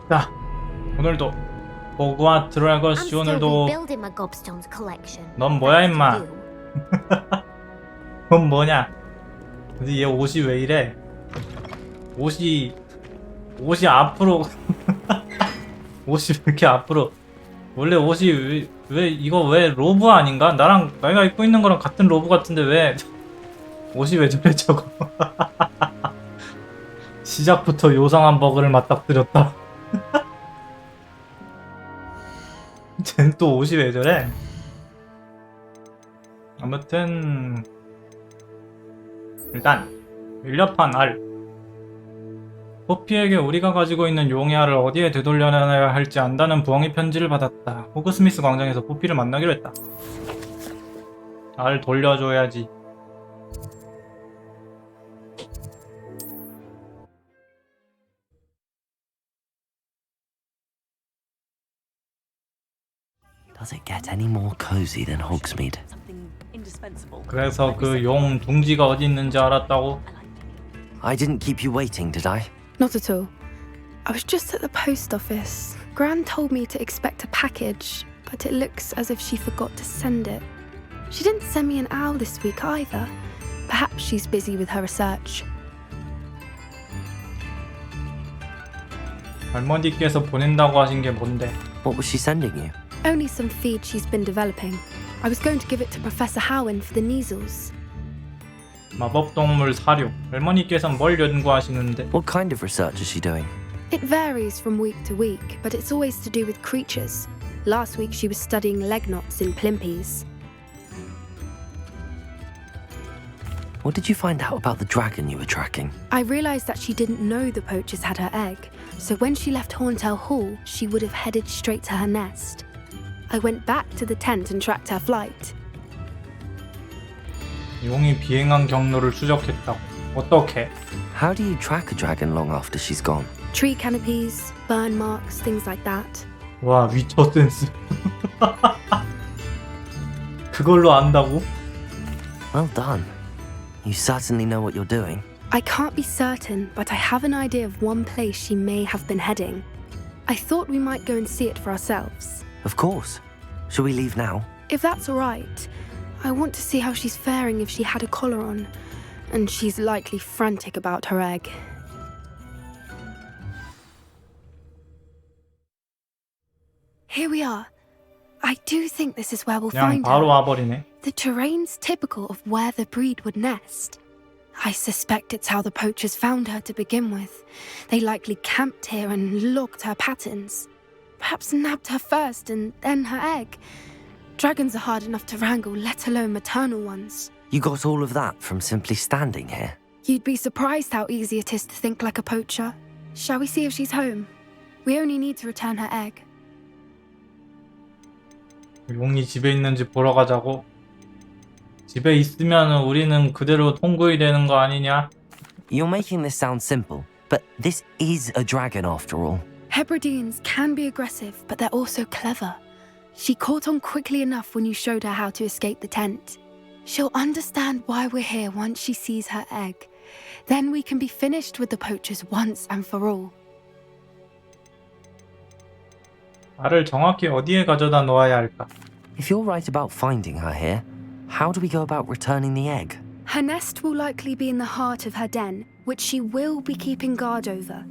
자, 오늘도 호그와트 레거시 오늘도 넌 뭐야 임마? 넌 뭐냐? 근데 얘 옷이 왜 이래? 옷이 앞으로 옷이 왜 이렇게 앞으로? 원래 옷이 왜 이거 왜 로브 아닌가? 나랑 내가 입고 있는 거랑 같은 로브 같은데 왜 옷이 왜 저래 저거? 시작부터 요상한 버그를 맞닥뜨렸다. 쟨 또 옷이 왜 저래? 아무튼 일단 밀렵한 알 포피에게 우리가 가지고 있는 용의 알을 어디에 되돌려놔야 할지 안다는 부엉이 편지를 받았다. 호그스미스 광장에서 포피를 만나기로 했다. 알 돌려줘야지. Does it get any more cozy than Hogsmeade? 그래서 그 용 둥지가 어디 있는지 알았다고? I didn't keep you waiting, did I? Not at all. I was just at the post office. Gran told me to expect a package, but it looks as if she forgot to send it. She didn't send me an owl this week either. Perhaps she's busy with her research. 할머니께서 보낸다고 하신 게 뭔데? What was she sending you? Only some feed she's been developing. I was going to give it to Professor Howen for the measles. 마법동물 사료. 할머니께서는 뭘 연구하시는데? What kind of research is she doing? It varies from week to week, but it's always to do with creatures. Last week she was studying leg knots in plimpies. What did you find out about the dragon you were tracking? I realised that she didn't know the poachers had her egg, so when she left Horntail Hall, she would have headed straight to her nest. I went back to the tent and tracked her flight. 용이 비행한 경로를 추적했다고. 어떻게? How do you track a dragon long after she's gone? Tree canopies, burn marks, things like that. 와, 위쳐 센스. 그걸로 안다고? Well done. You certainly know what you're doing. I can't be certain, but I have an idea of one place she may have been heading. I thought we might go and see it for ourselves. Of course. Shall we leave now? If that's all right. I want to see how she's faring if she had a collar on. And she's likely frantic about her egg. Here we are. I do think this is where we'll 그냥 find 바로 her. 와버리네. The terrain's typical of where the breed would nest. I suspect it's how the poachers found her to begin with. They likely camped here and logged her patterns. Perhaps nabbed her first and then her egg. Dragons are hard enough to wrangle, let alone maternal ones. You got all of that from simply standing here? You'd be surprised how easy it is to think like a poacher. Shall we see if she's home? We only need to return her egg. 용이 집에 있는지 보러 가자고? 집에 있으면 우리는 그대로 통구이 되는 거 아니냐? You're making this sound simple, but this is a dragon after all. Hebrideans can be aggressive, but they're also clever. She caught on quickly enough when you showed her how to escape the tent. She'll understand why we're here once she sees her egg. Then we can be finished with the poachers once and for all. 알을 정확히 어디에 가져다 놓아야 할까? If you're right about finding her here, how do we go about returning the egg? Her nest will likely be in the heart of her den, which she will be keeping guard over.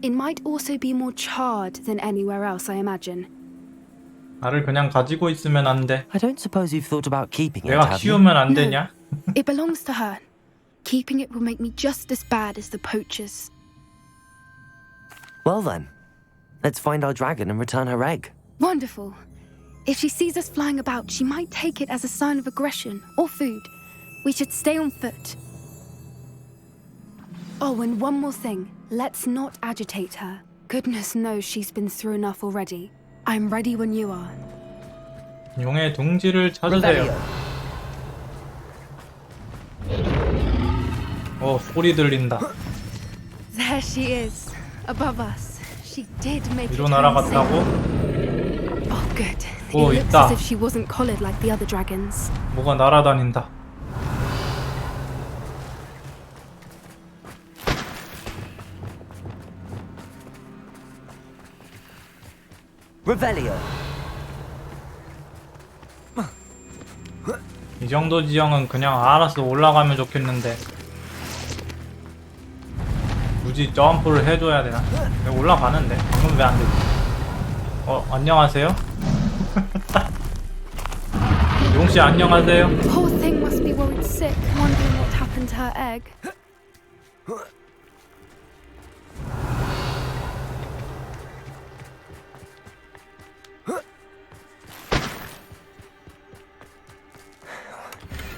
It might also be more charred than anywhere else, I imagine. 알을 그냥 가지고 있으면 안 돼. I don't suppose you've thought about keeping it, 내가 have you? 키우면 안 되냐? It belongs to her. Keeping it will make me just as bad as the poachers. Well then, let's find our dragon and return her egg. Wonderful. If she sees us flying about, she might take it as a sign of aggression or food. We should stay on foot. Oh, and one more thing. Let's not agitate her. Goodness knows she's been through enough already. I'm ready when you are. 용의 둥지를 찾으세요. 소리 들린다. There she is, above us. She did make it 위로 home 날아갔다고? safe. Oh, good. It 오, looks 있다. as if she wasn't collared like the other dragons. 뭐가 날아다닌다. Revelio. 이 정도 지형은 그냥 알아서 올라가면 좋겠는데 굳이 점프를 해줘야 되나? 내가 올라가는데 방금 왜 안 되지? 안녕하세요? 용씨 안녕하세요? Poor thing must be worried sick, wondering what happened to her egg.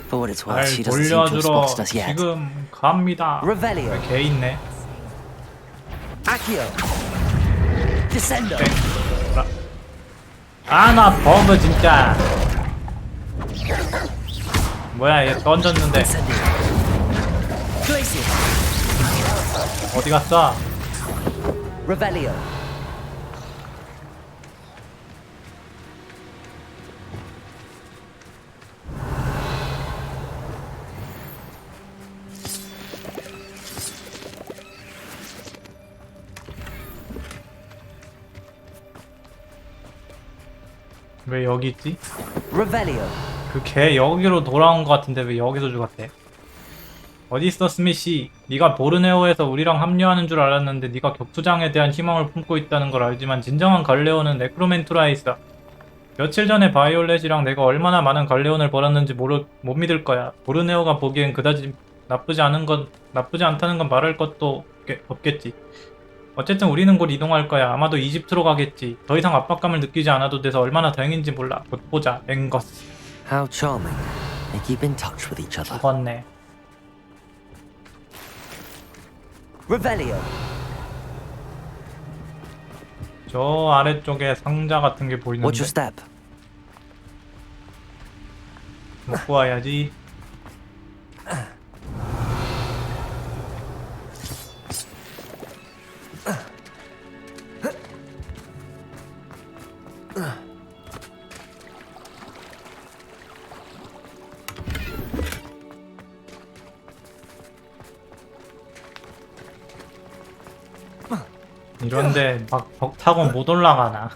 For what it's worth, 날 she doesn't seem to have 돌려주러 spotted us yet. 지금 갑니다. Revelio. 개 있네. Accio. Descendo. 나 버그 진짜. 뭐야 얘 던졌는데 Incendio. Glacier. 어디 갔어? Revelio. 왜 여기 있지? Revelio. 그 개 여기로 돌아온 것 같은데 왜 여기서 죽었대? 어디 있어 스미시? 네가 보르네오에서 우리랑 합류하는 줄 알았는데 네가 격투장에 대한 희망을 품고 있다는 걸 알지만 진정한 갈레온은 네크로멘투라에 있어. 며칠 전에 바이올렛이랑 내가 얼마나 많은 갈레온을 벌었는지 못 믿을 거야. 보르네오가 보기엔 그다지 나쁘지 않다는 건 말할 것도 없겠지. 어쨌든 우리는 곧 이동할 거야. 아마도 이집트로 가겠지. 더 이상 압박감을 느끼지 않아도 돼서 얼마나 다행인지 몰라. 곧 보자. 앵거스. How charming. They keep in touch with each other. 죽었네. Revelio. 저 아래쪽에 상자 같은 게 보이는데 Watch your step. 먹고 와야지. 이런데 막 벽 타고 못 올라가나?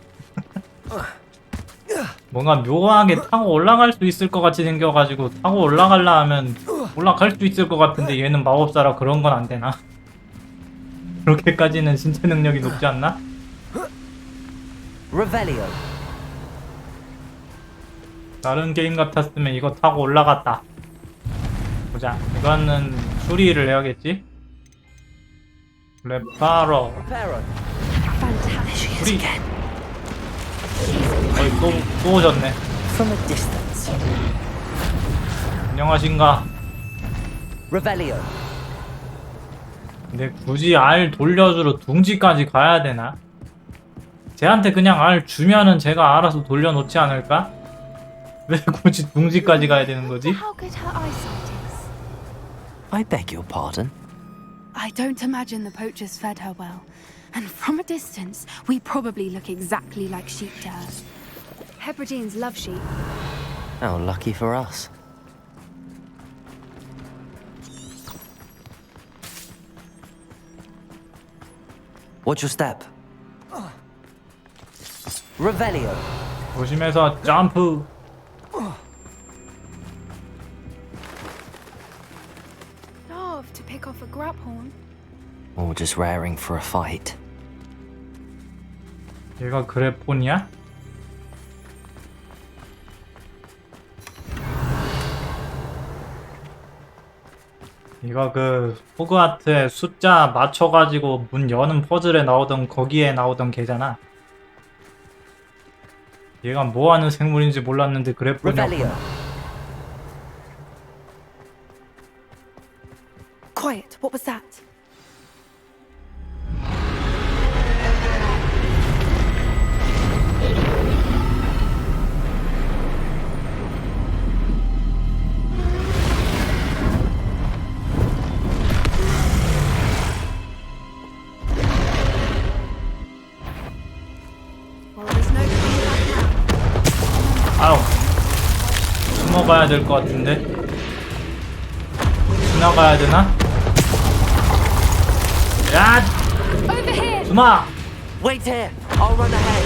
뭔가 묘하게 타고 올라갈 수 있을 것 같이 생겨가지고 타고 올라갈라 하면 올라갈 수 있을 것 같은데 얘는 마법사라 그런 건 안 되나? 그렇게까지는 신체 능력이 높지 않나? Revelio. 다른 게임 같았으면 이거 타고 올라갔다. 보자. 이거는 수리를 해야겠지? 레파러. Reparo. Fantastic. 수리. 또 오셨네. From a distance. 안녕하신가? Revelio. 근데 굳이 알 돌려주러 둥지까지 가야 되나? 쟤한테 그냥 알 주면은 제가 알아서 돌려놓지 않을까? 왜 굳이 둥지까지 가야 되는 거지? How good her eyesight is. I beg your pardon. I don't imagine the poachers fed her well. And from a distance, we probably look exactly like sheep to her. Hebrideans love sheep. How lucky for us. Watch your step. Revelio. 조심해서 점프. Love to pick off a grabhorn. Or just raring for a fight. 얘가 그래폰이야? 이거 그 호그와트에 숫자 맞춰가지고 문 여는 퍼즐에 나오던 거기에 나오던 걔잖아. 얘가 뭐하는 생물인지 몰랐는데 그래폰이었구나. Revelio. Quiet, what was that? Well, there's no coming back now. 아우, 숨어가야 될 것 같은데. 지나가야 되나? 야, Over here! 숨어! Wait here. I'll run ahead.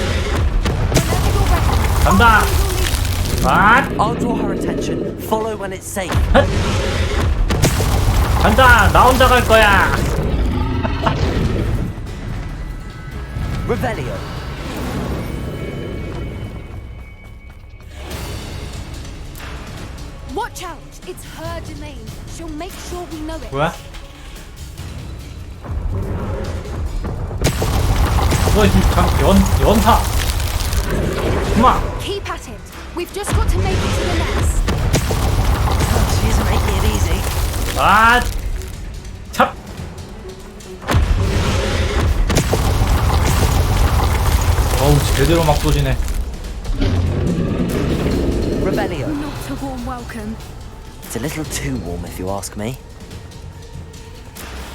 간다. 아, I'll draw her attention. Follow when it's safe. 간다. 나 혼자 갈 거야. Revelio. Watch out! It's her domain. She'll make sure we know it. 뭐야? 이거 지금 연타. 그만. Keep at it. We've just got to make it to the nest. She isn't making it easy. 아, 찹. 어우, 제대로 막 쏘지네. Revelio. Not a warm welcome. It's a little too warm if you ask me.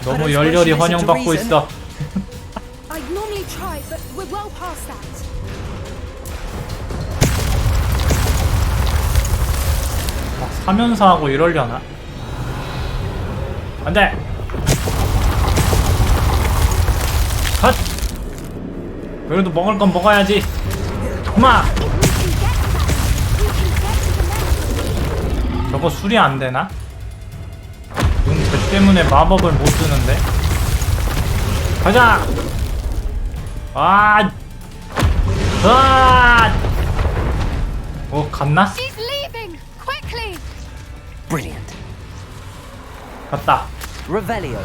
너무 열렬히 환영받고 있어. I'd normally try, but we're well past that. 막 사면서 하고 이러려나? 안 돼! 컷! 그래도 먹을 건 먹어야지. 그만! If we can get to that, we can get to the nest. 저거 수리 안 되나? 쟤 때문에 마법을 못 쓰는데? 가자! 아! 아! 갔나? She's leaving! Quickly! Brilliant. 갔다. Revelio.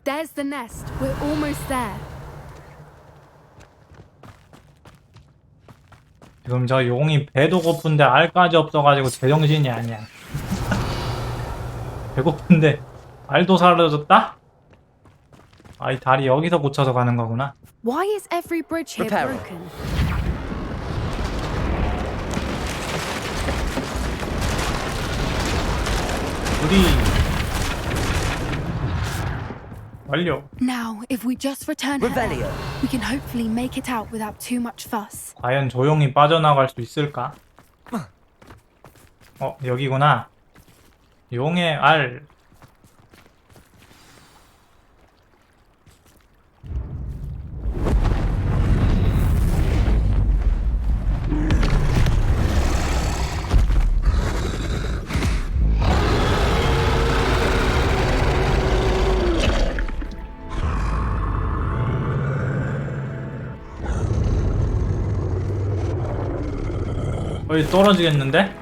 There's the nest. We're almost there. 지금 저 용이 배도 고픈데 알까지 없어가지고 제정신이 아니야. 배고픈데 알도 사라졌다? 아, 이 다리 여기서 고쳐서 가는 거구나. Why is every bridge here Repair it. broken? 우리 완료. Now, if we just return her, Revelio. we can hopefully make it out without too much fuss. 과연 조용히 빠져나갈 수 있을까? 여기구나. 용의 알. 거의 떨어지겠는데?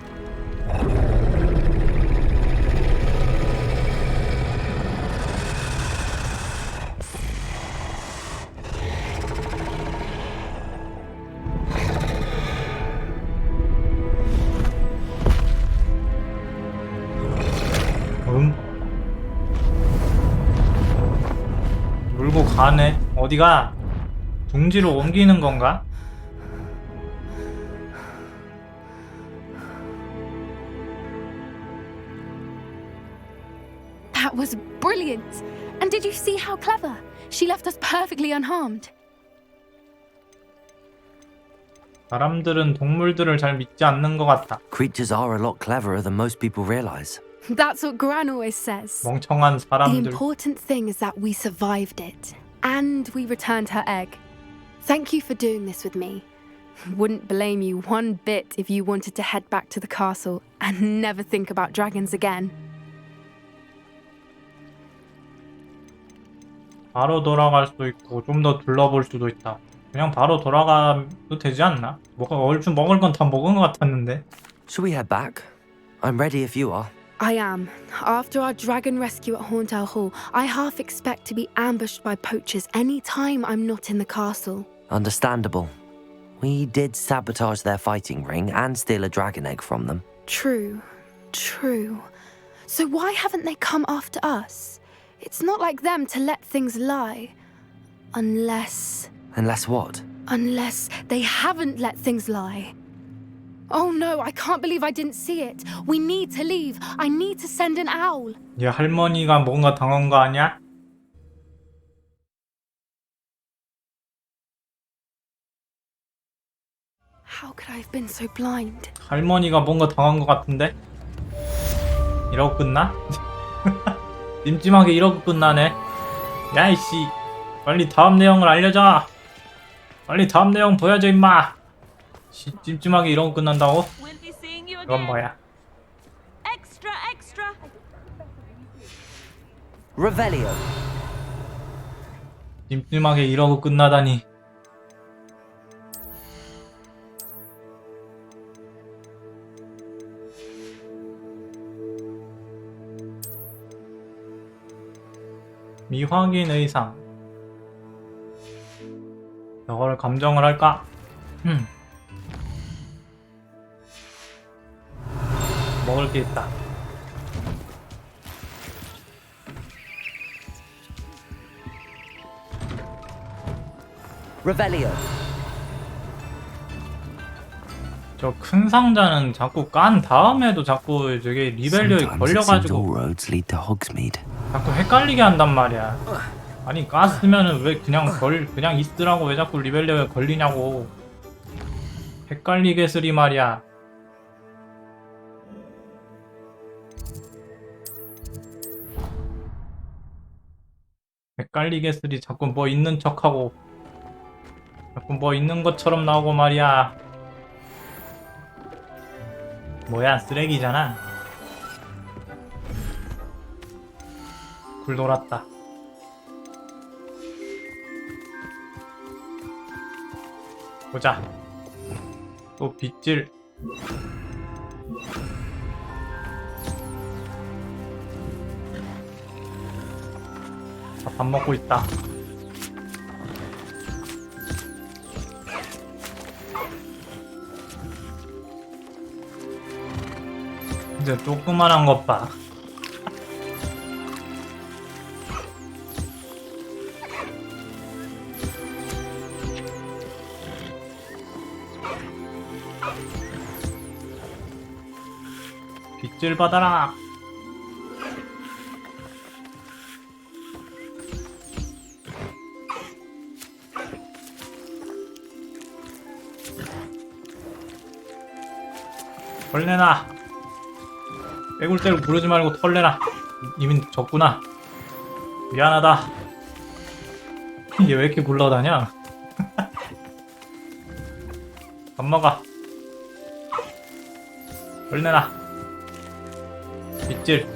물고 가네. 어디가? 둥지로 옮기는 건가? That was brilliant! And did you see how clever? She left us perfectly unharmed. 사람들은 동물들을 잘 믿지 않는 것 같다. Creatures are a lot cleverer than most people realize. That's what Gran always says. 멍청한 The 사람들. important thing is that we survived it. And we returned her egg. Thank you for doing this with me. Wouldn't blame you one bit if you wanted to head back to the castle and never think about dragons again. 바로 돌아갈 수도 있고 좀 더 둘러볼 수도 있다. 그냥 바로 돌아가도 되지 않나? 뭐가 얼추 먹을 건 다 먹은 것 같았는데. Shall we head back? I'm ready if you are. I am. After our dragon rescue at Horntail Hall, I half expect to be ambushed by poachers any time I'm not in the castle. Understandable. We did sabotage their fighting ring and steal a dragon egg from them. True. So why haven't they come after us? It's not like them to let things lie. Unless what? Unless they haven't let things lie. Oh no, I can't believe I didn't see it. We need to leave. I need to send an owl. 얘 할머니가 뭔가 당한 거 아니야? How could I have been so blind? 할머니가 뭔가 당한 거 같은데? 이러고 끝나? 찜찜하게 이러고 끝나네. 야이씨, 빨리 다음 내용을 알려줘. 빨리 다음 내용 보여줘 임마. 찜찜하게 이러고 끝난다고? We'll be seeing you 이건 again. 뭐야? Extra, extra. Revelio. 찜찜하게 이러고 끝나다니. 미확인 의상. 저거를 감정을 할까? 먹을 게 있다. Revelio. 저 큰 상자는 자꾸 깐 다음에도 자꾸 저게 리벨리오에 Sometimes it seems 걸려가지고 all roads lead to Hogsmeade. 자꾸 헷갈리게 한단 말이야. 아니 깠으면은 왜 그냥 있으라고 왜 자꾸 리벨리오에 걸리냐고. 헷갈리게 쓰리 말이야. 헷갈리게 쓰리. 자꾸 뭐 있는 척하고 자꾸 뭐 있는 것처럼 나오고 말이야. 뭐야, 쓰레기잖아. 굴 돌았다. 보자. 또 빗질. 밥 먹고 있다. 이제 조그만한 것 봐. 빗질 받아라. 벌레나. 빼굴대로 부르지 말고 털내나. 이미 졌구나. 미안하다. 얘 왜 이렇게 굴러다녀? 밥 먹어. 벌내나. 빗질.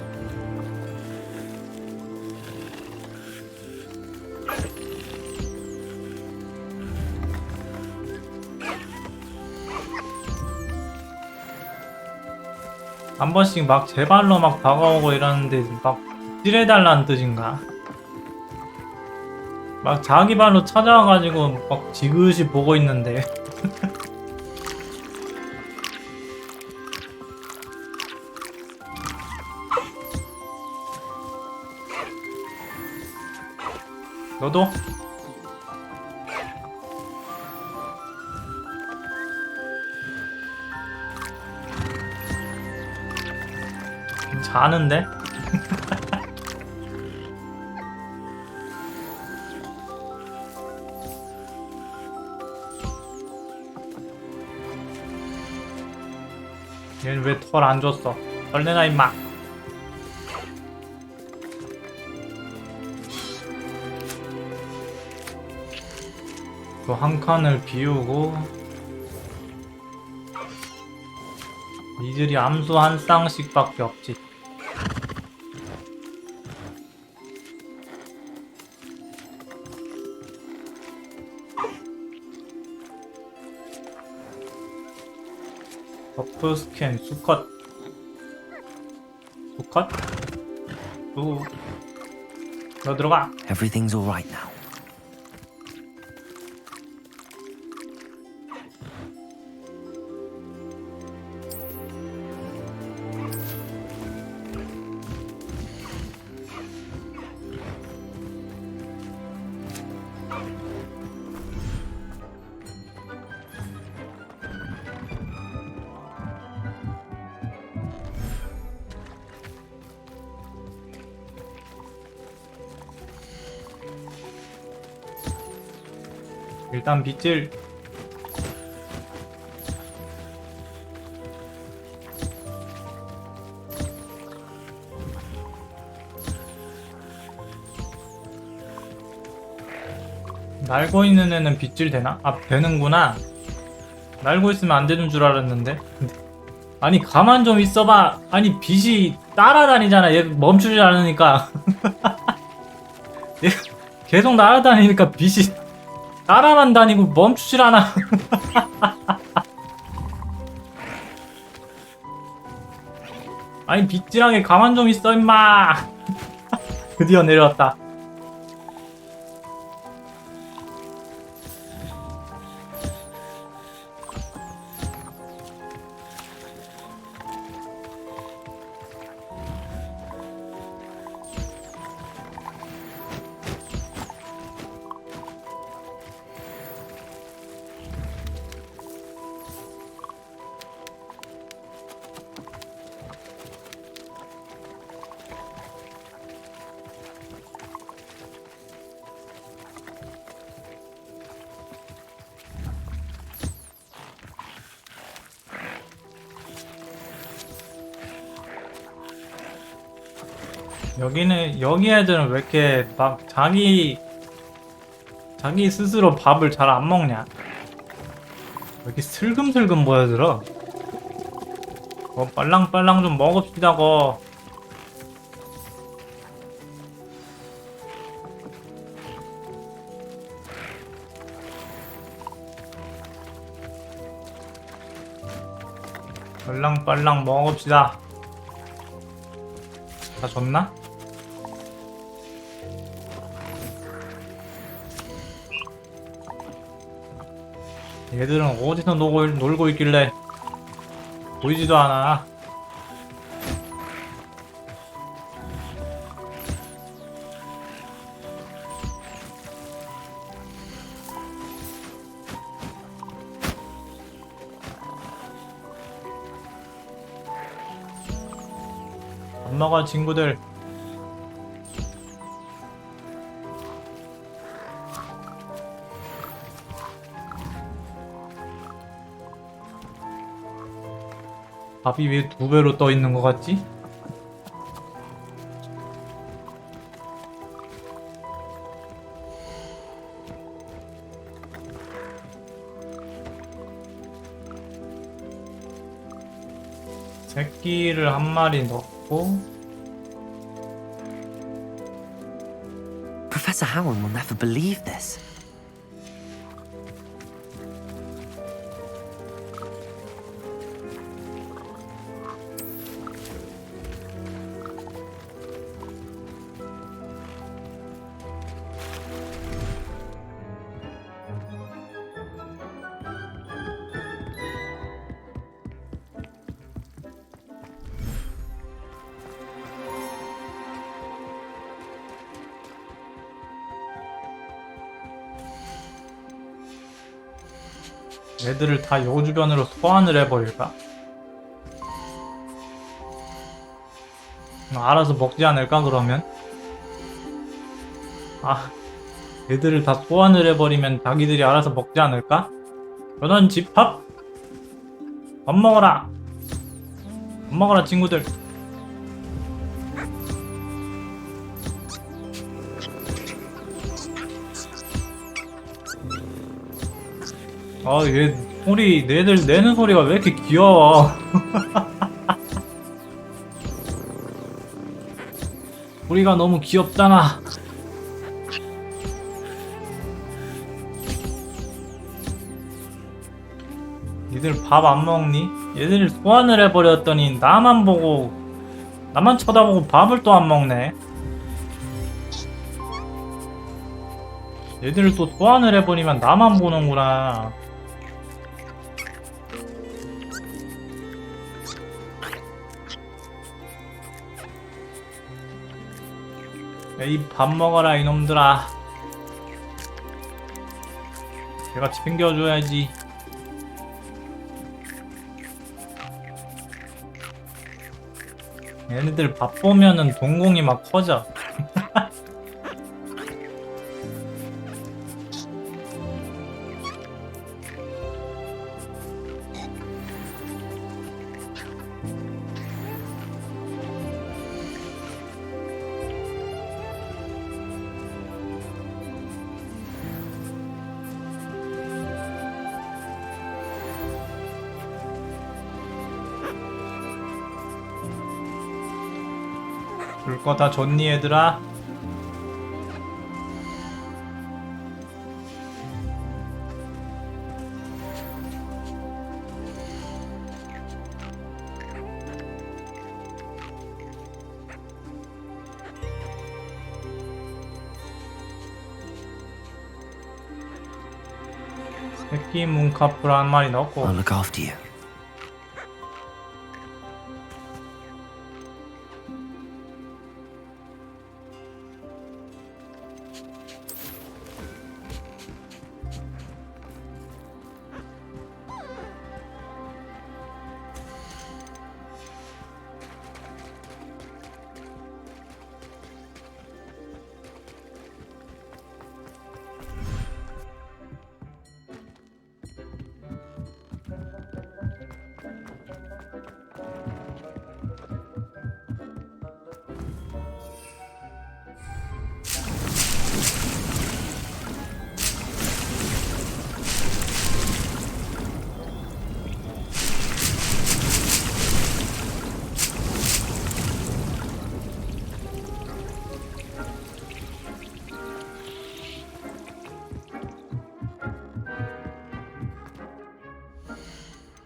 한 번씩 막 제 발로 막 다가오고 이러는데 막 찔해달라는 뜻인가? 막 자기 발로 찾아와가지고 막 지그시 보고 있는데 너도? 자는데? 얘는 왜 털 안 줬어? 털 내놔 임마. 또 한 칸을 비우고 이들이 암수 한 쌍씩밖에 없지. 버프 스캔 수컷. 수컷? 너 들어가. Everything's all right now. 일단 빗질. 날고 있는 애는 빗질 되나? 아, 되는구나. 날고 있으면 안 되는 줄 알았는데. 아니, 가만 좀 있어봐. 아니, 빛이 따라다니잖아. 얘 멈추지 않으니까. 얘 계속 날아다니니까 빛이 따라만 다니고 멈추질 않아. 아니, 빗질하게 가만 좀 있어, 임마. 드디어 내려왔다. 여기 애들은 왜 이렇게 막 자기 스스로 밥을 잘 안 먹냐? 왜 이렇게 슬금슬금 보여들어? 빨랑빨랑 좀 먹읍시다고. 빨랑빨랑 먹읍시다. 다 줬나? 얘들은 어디서 놀고 있길래 보이지도 않아. 밥 먹어, 친구들. 밥이 왜 2배로 떠 있는 것 같지? 새끼를 한 마리 넣고. Professor Howard will never believe this. 얘들을 다 요 주변으로 소환을 해버릴까? 알아서 먹지 않을까, 그러면? 아, 얘들을 다 소환을 해버리면 자기들이 알아서 먹지 않을까? 저런 집합! 밥 먹어라! 밥 먹어라, 친구들! 얘 얘들 내는 소리가 왜 이렇게 귀여워. 소리가 너무 귀엽잖아. 얘들 밥 안 먹니? 얘들 소환을 해버렸더니 나만 쳐다보고 밥을 또 안 먹네. 얘들을 또 소환을 해버리면 나만 보는구나. 에이, 밥 먹어라, 이놈들아. 걔같이 챙겨줘야지. 얘네들 밥 보면은 동공이 막 커져. 줄 거 다 줬니 얘들아? 새끼 문카프를 한 마리 넣고 I'll look after you.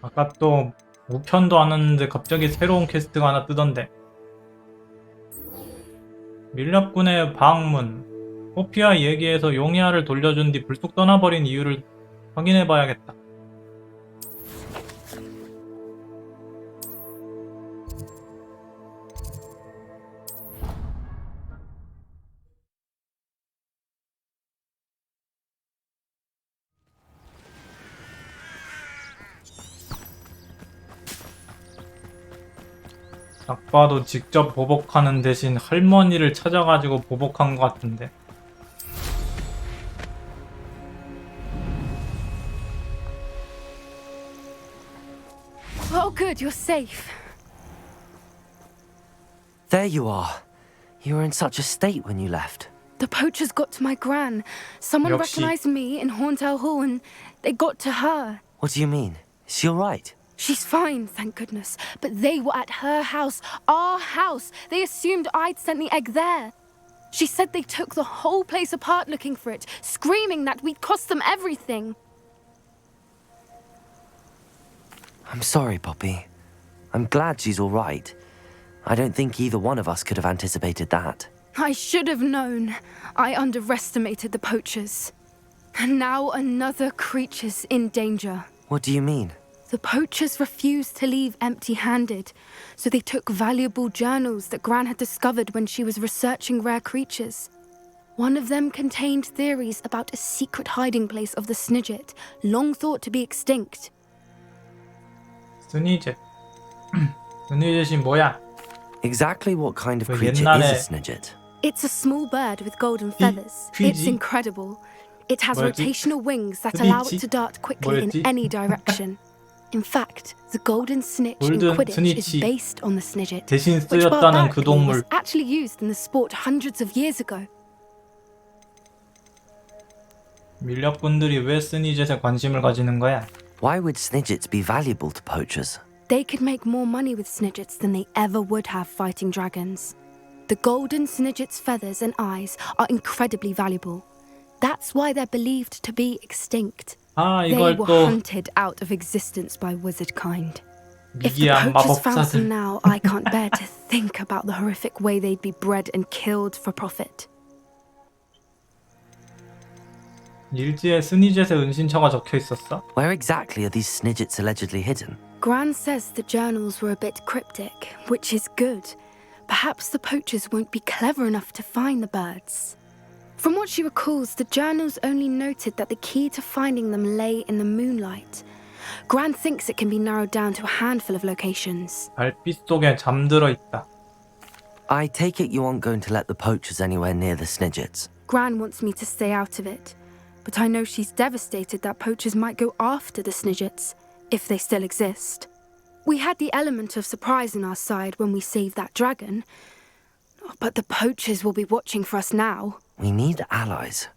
아까 또 우편도 안 왔는데 갑자기 새로운 퀘스트가 하나 뜨던데. 밀렵군의 방문. 호피아 얘기에서 용이아를 돌려준 뒤 불쑥 떠나버린 이유를 확인해봐야겠다. 딱 봐도 직접 보복하는 대신 할머니를 찾아가지고 보복한 것 같은데. Oh, good, you're safe. There you are. You were in such a state when you left. The poachers got to my gran. Someone 역시. recognized me in Horntail Hall and they got to her. What do you mean? Is she alright? She's fine, thank goodness. But they were at her house, our house. They assumed I'd sent the egg there. She said they took the whole place apart looking for it, screaming that we'd cost them everything. I'm sorry, Poppy. I'm glad she's alright. I don't think either one of us could have anticipated that. I should have known. I underestimated the poachers. And now another creature's in danger. What do you mean? The poachers refused to leave empty-handed, so they took valuable journals that Gran had discovered when she was researching rare creatures. One of them contained theories about a secret hiding place of the Snidget, long thought to be extinct. 스니젯. 스니젯이 뭐야? Exactly what kind of 그 creature 옛날에- is a Snidget? It's a small bird with golden feathers. It's Fiji? incredible. It has 뭐였지? rotational wings that allow Fiji? it to dart quickly in 뭐였지? any direction. In fact, the golden snitch in 골든 Quidditch is 스니치. based on the Snidget, 대신 which 쓰였다는 그 barbarically was 동물. actually used in the sport hundreds of years ago. 밀렵꾼들이 왜 스니젯에 관심을 가지는 거야? Why would Snidgets be valuable to poachers? They could make more money with Snidgets than they ever would have fighting dragons. The golden Snidget's feathers and eyes are incredibly valuable. That's why they're believed to be extinct. 아, They 이걸 were 또 hunted out of existence by wizard kind. If the 미개한 poachers found 마법사들. them now, I can't bear to think about the horrific way they'd be bred and killed for profit. 일지에 스니젯의 은신처가 적혀 있었어? Where exactly are these Snidgets allegedly hidden? Gran says the journals were a bit cryptic, which is good. Perhaps the poachers won't be clever enough to find the birds. From what she recalls, the journals only noted that the key to finding them lay in the moonlight. Gran thinks it can be narrowed down to a handful of locations. 달빛 속에 잠들어 있다. I take it you aren't going to let the poachers anywhere near the Snidgets. Gran wants me to stay out of it, but I know she's devastated that poachers might go after the Snidgets, if they still exist. We had the element of surprise on our side when we saved that dragon, but the poachers will be watching for us now. We need allies.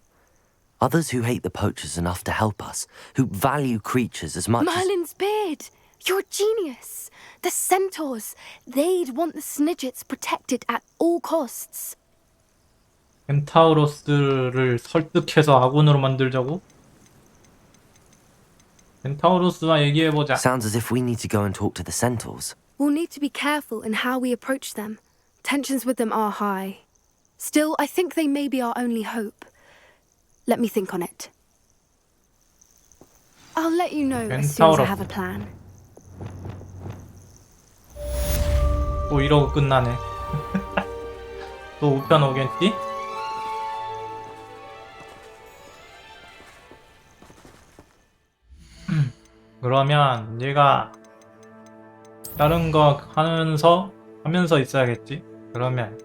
Others who hate the poachers enough to help us, who value creatures as much as... Merlin's beard! You're a genius. The centaurs, they'd want the Snidgets protected at all costs. 켄타우로스를 설득해서 아군으로 만들자고? 켄타우로스와 얘기해보자. Sounds as if we need to go and talk to the centaurs. We'll need to be careful in how we approach them. Tensions with them are high. Still, I think they may be our only hope. Let me think on it. I'll let you know as soon as I have a plan. 또 이러고 끝나네. 또 우편 오겠지? 그러면 얘가 다른 거 하면서 있어야겠지? 그러면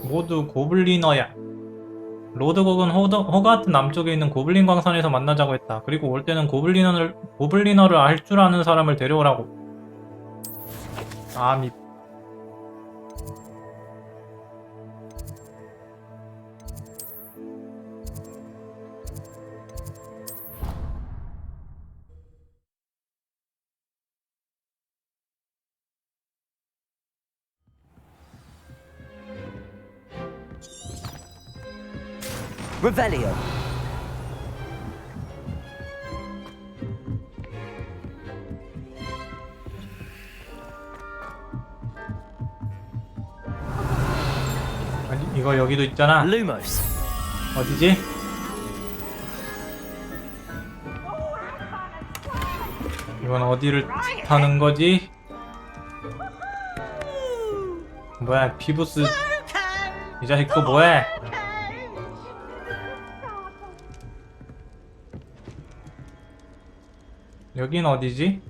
모두 고블리너야. 로드곡은 호그와트 남쪽에 있는 고블린 광산에서 만나자고 했다. 그리고 올 때는 고블리너를 알 줄 아는 사람을 데려오라고. 아미. Revelio. 아니, 이거 여기도 있잖아. Lumos. 어디지? 이건 어디를 타는 거지? 뭐야, 피부스. 이 자식 또 뭐해? 여긴 어디지?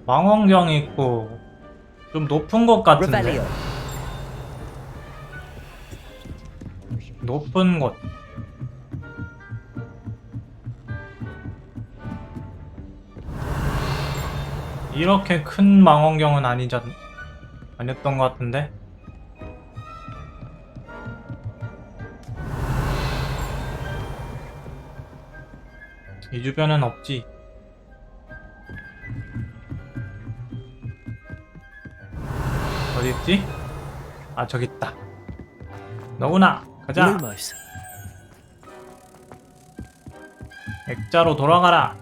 망원경이 있고 좀 높은 곳 같은데. Revelio. 높은 곳. 이렇게 큰 망원경은 아니었던 것 같은데. 이 주변엔 없지. 어디 있지? 아, 저기 있다. 너구나. 가자. Lumos. 액자로 돌아가라.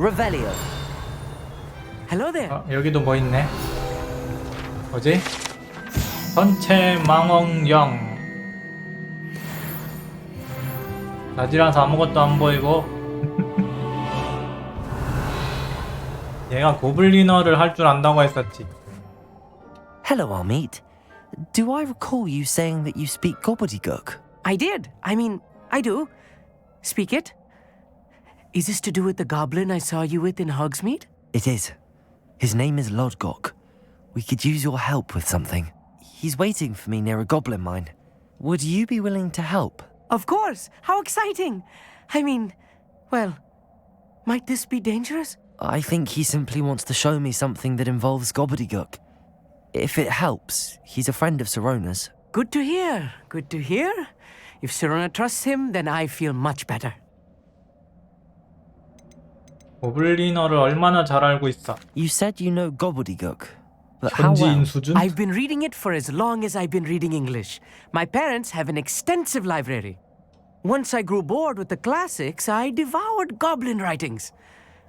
Revelio. Hello there. 여기도 뭐 있네. 뭐지? 전체 망원경. 낮이라서 아무것도 안 보이고. 얘가 고블리너를 할 줄 안다고 했었지. Hello, Armit. Do I recall you saying that you speak gobbledygook? I did. I mean, I do. Speak it. Is this to do with the goblin I saw you with in Hogsmeade? It is. His name is Lodgok. We could use your help with something. He's waiting for me near a goblin mine. Would you be willing to help? Of course. How exciting. I mean, well, might this be dangerous? I think he simply wants to show me something that involves gobbledygook. If it helps, he's a friend of Sirona's. Good to hear. Good to hear. If Sirona trusts him, then I feel much better. 고블리너를 얼마나 잘 알고 있어. You said you know gobbledygook, but how 현지인 well? 수준? I've been reading it for as long as I've been reading English. My parents have an extensive library. Once I grew bored with the classics, I devoured goblin writings.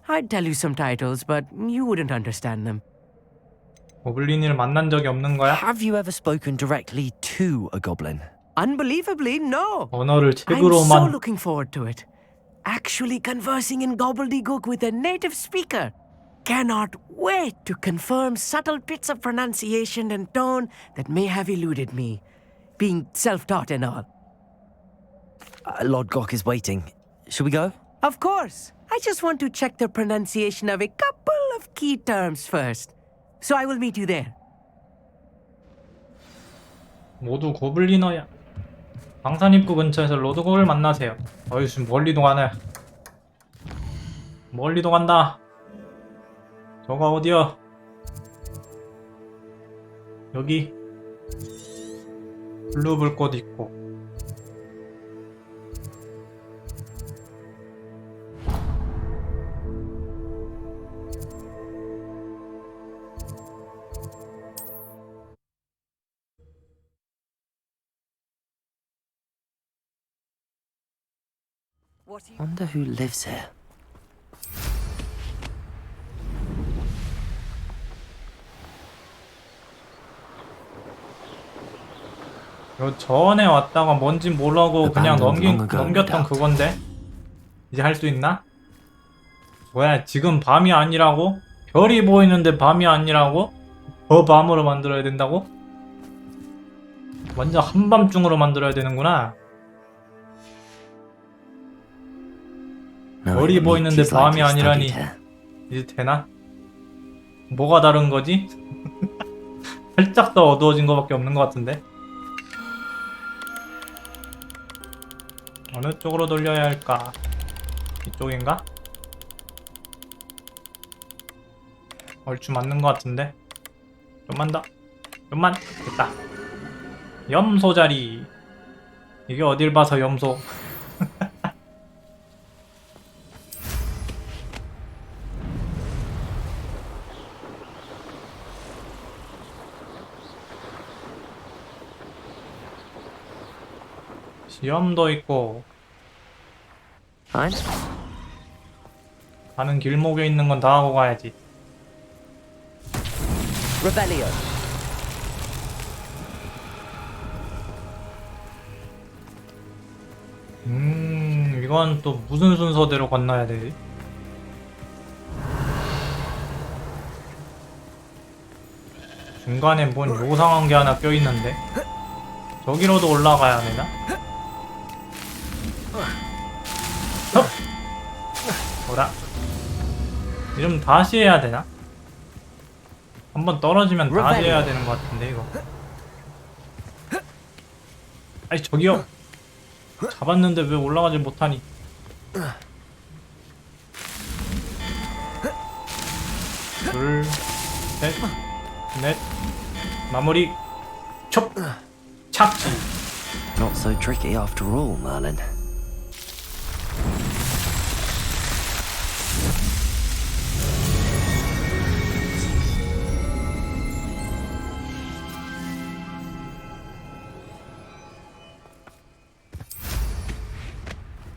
I'd tell you some titles, but you wouldn't understand them. 고블린을 만난 적이 없는 거야? Have you ever spoken directly to a goblin? Unbelievably, no. 언어를 I'm so 책으로만. looking forward to it. Actually conversing in gobbledygook with a native speaker. Cannot wait to confirm subtle bits of pronunciation and tone that may have eluded me, being self-taught and all. Lord Gok is waiting. Shall we go? Of course. I just want to check the pronunciation of a couple of key terms first. So I will meet you there. 모두 고블리너야. 방산 입구 근처에서 로드곡을 만나세요. 어이, 지금 멀리도 가네. 멀리도 간다. 저가 어디야? 여기 블루 불꽃 있고. Wonder who lives here. 요 전에 왔다가 뭔진 모르고 그냥 넘겼던 그건데 이제 할 수 있나? 뭐야, 지금 밤이 아니라고? 별이 보이는데 밤이 아니라고? 더 밤으로 만들어야 된다고? 완전 한밤중으로 만들어야 되는구나. No, 별이 it 보이는데 means he's 밤이 likely 아니라니. studied here. 이제 되나? 뭐가 다른 거지? 살짝 더 어두워진 거밖에 없는 것 같은데. 어느 쪽으로 돌려야 할까? 이쪽인가? 얼추 맞는 것 같은데. 좀만 더. 좀만. 됐다. 염소 자리. 이게 어딜 봐서 염소. 시험도 있고. Fine. 가는 길목에 있는 건 다 하고 가야지. Revelio. 이건 또 무슨 순서대로 건너야 되지? 중간에 뭔 요상한 게 하나 껴있는데? 저기로도 올라가야 되나? 헙! 뭐라? 이러면 다시 해야 되나? 한번 떨어지면 다시 해야 되는 것 같은데 이거. 아니 저기요! 잡았는데 왜 올라가지 못하니? 둘, 셋, 넷, 마무리. 촉! 착지. Not so tricky after all, Merlin.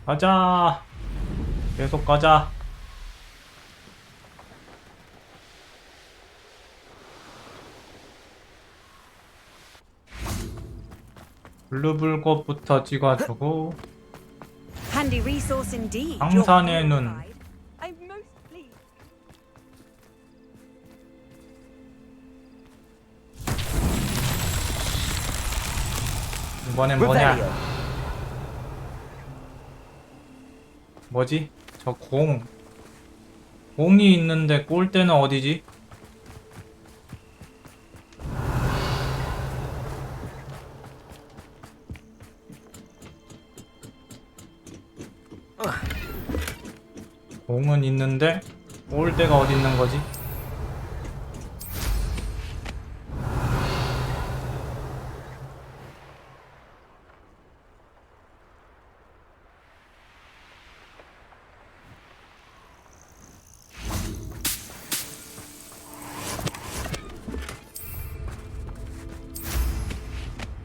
가자. 계속 가자. 블루불꽃부터 찍어주고. Handy resource indeed. 방산의 눈. I'm most pleased. 이번엔 뭐냐? 뭐지? 저 공. 공이 있는데 꼴대는 어디지? 공은 있는데 꼴대가 어디 있는 거지?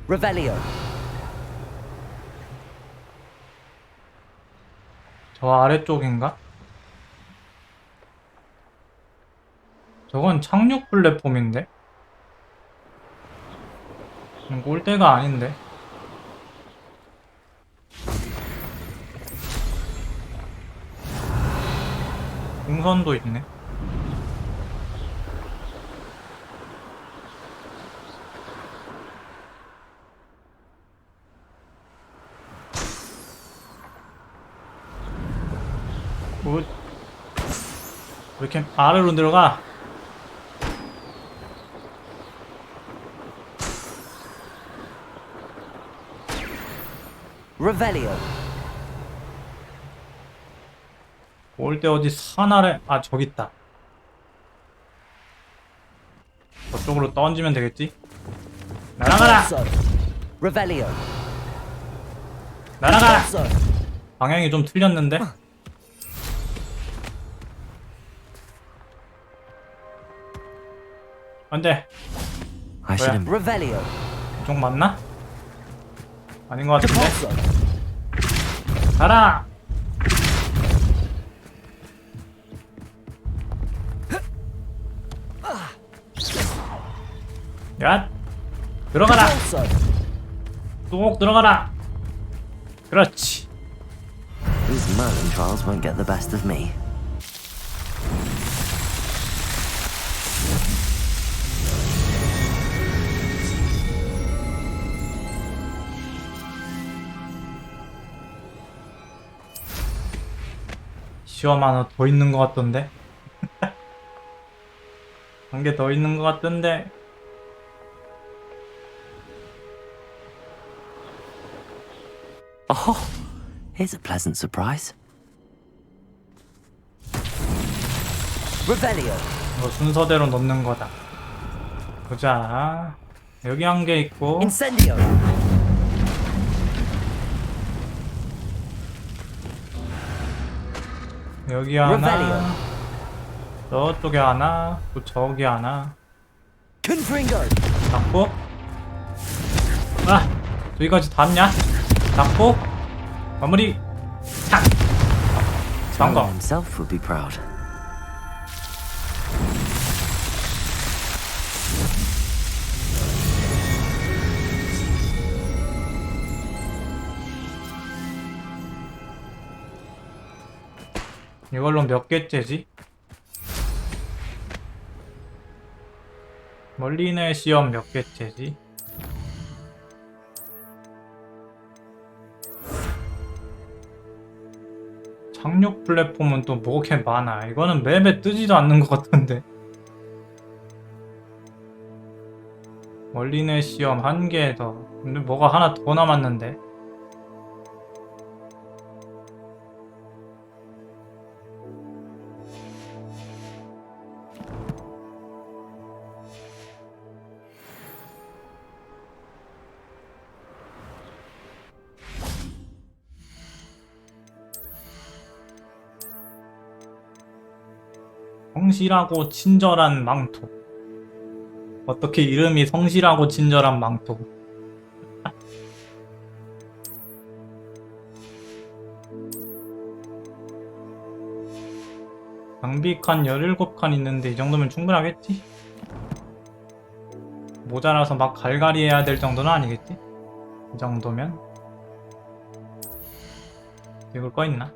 Revelio. 저 아래쪽인가? 저건 착륙 플랫폼인데? 꼴대가 아닌데? 풍선도 있네. 왜 이렇게 아래로 들어가? Revelio. 올 때 어디 산 아래, 아, 저기 있다. 저쪽으로 던지면 되겠지? 날아가라! Revelio. 날아가라! 방향이 좀 틀렸는데? 안 돼. I should have. Revelio. 이쪽 맞나? 아닌 것 같은데? 가라! 야! 들어가라! 쏙 들어가라! 그렇지. These Merlin trials won't get the best of me. 시험 하나 더 있는 것 같던데? 한 개 더 있는 것 같던데? Oh, here's a pleasant surprise. Revelio. 이거 순서대로 넣는 거다. 보자. 여기 한 개 있고, Incendio. 여기 하나, Revelio. 저쪽에 하나, 또 저기 하나. Confringo. 잡고, 아! 저기까지 닿냐? 잡고, 마무리! 탁! Merlin 성공! himself would be proud. 이걸로 몇 개째지? 멀리내 시험 몇 개째지? 착륙 플랫폼은 또 뭐게 많아. 이거는 맵에 뜨지도 않는 것 같은데. 멀리내 시험 한 개 더. 근데 뭐가 하나 더 남았는데. 성실하고 친절한 망토. 어떻게 이름이 성실하고 친절한 망토. 장비칸 17칸 있는데 이 정도면 충분하겠지? 모자라서 막 갈갈이 해야 될 정도는 아니겠지? 이 정도면? 이걸 꺼 있나?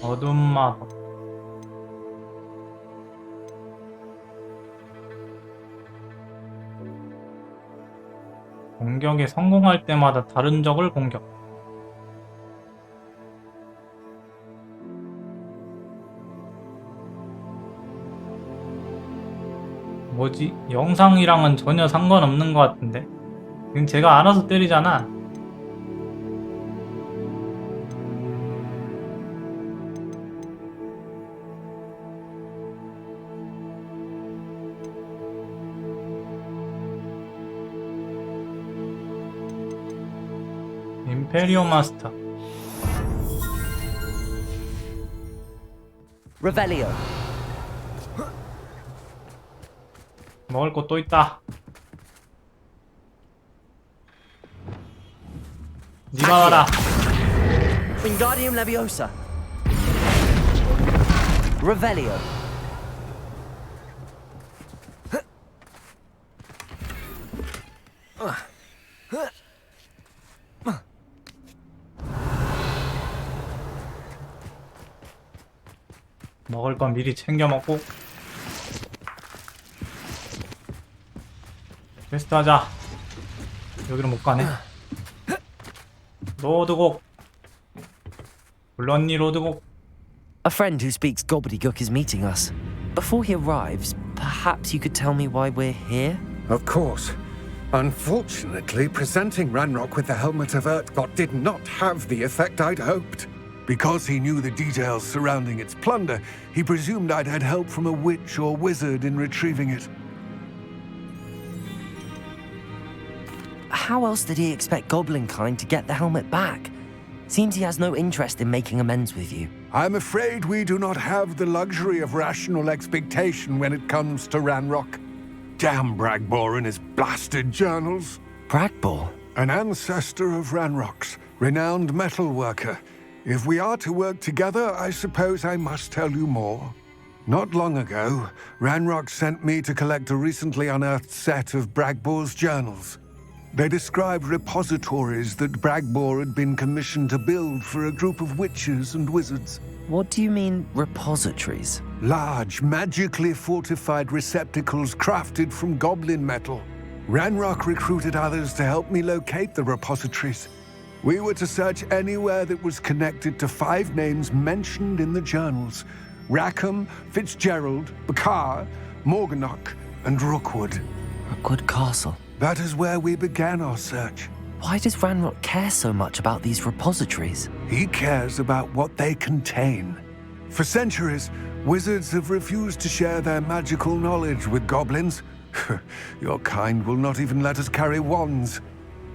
어둠 마법. 공격에 성공할 때마다 다른 적을 공격. 뭐지? 영상이랑은 전혀 상관없는 것 같은데? 이건 제가 알아서 때리잖아. 임페리오 마스터. Revelio. 먹을 거 또 있다. 니가 와라. Wingardium Leviosa. Revelio. 먹을 건 미리 챙겨 먹고. 퀘스트 하자. 여기로 못 가네. 로드곡. 불렀니 로드곡? A friend who speaks gobbledygook is meeting us. Before he arrives, perhaps you could tell me why we're here? Of course. Unfortunately, presenting Ranrock with the helmet of Urtkot did not have the effect I'd hoped. Because he knew the details surrounding its plunder, he presumed I'd had help from a witch or wizard in retrieving it. How else did he expect Goblinkind to get the helmet back? Seems he has no interest in making amends with you. I'm afraid we do not have the luxury of rational expectation when it comes to Ranrock. Damn Bragbor and his blasted journals. Bragbor? An ancestor of Ranrock's, renowned metal worker. If we are to work together, I suppose I must tell you more. Not long ago, Ranrock sent me to collect a recently unearthed set of Bragbor's journals. They described repositories that Bragbor had been commissioned to build for a group of witches and wizards. What do you mean, repositories? Large, magically fortified receptacles crafted from goblin metal. Ranrock recruited others to help me locate the repositories. We were to search anywhere that was connected to 5 names mentioned in the journals: Rackham, Fitzgerald, Bakar, Morganach, and Rookwood. Rookwood Castle. That is where we began our search. Why does Ranrock care so much about these repositories? He cares about what they contain. For centuries, wizards have refused to share their magical knowledge with goblins. Your kind will not even let us carry wands.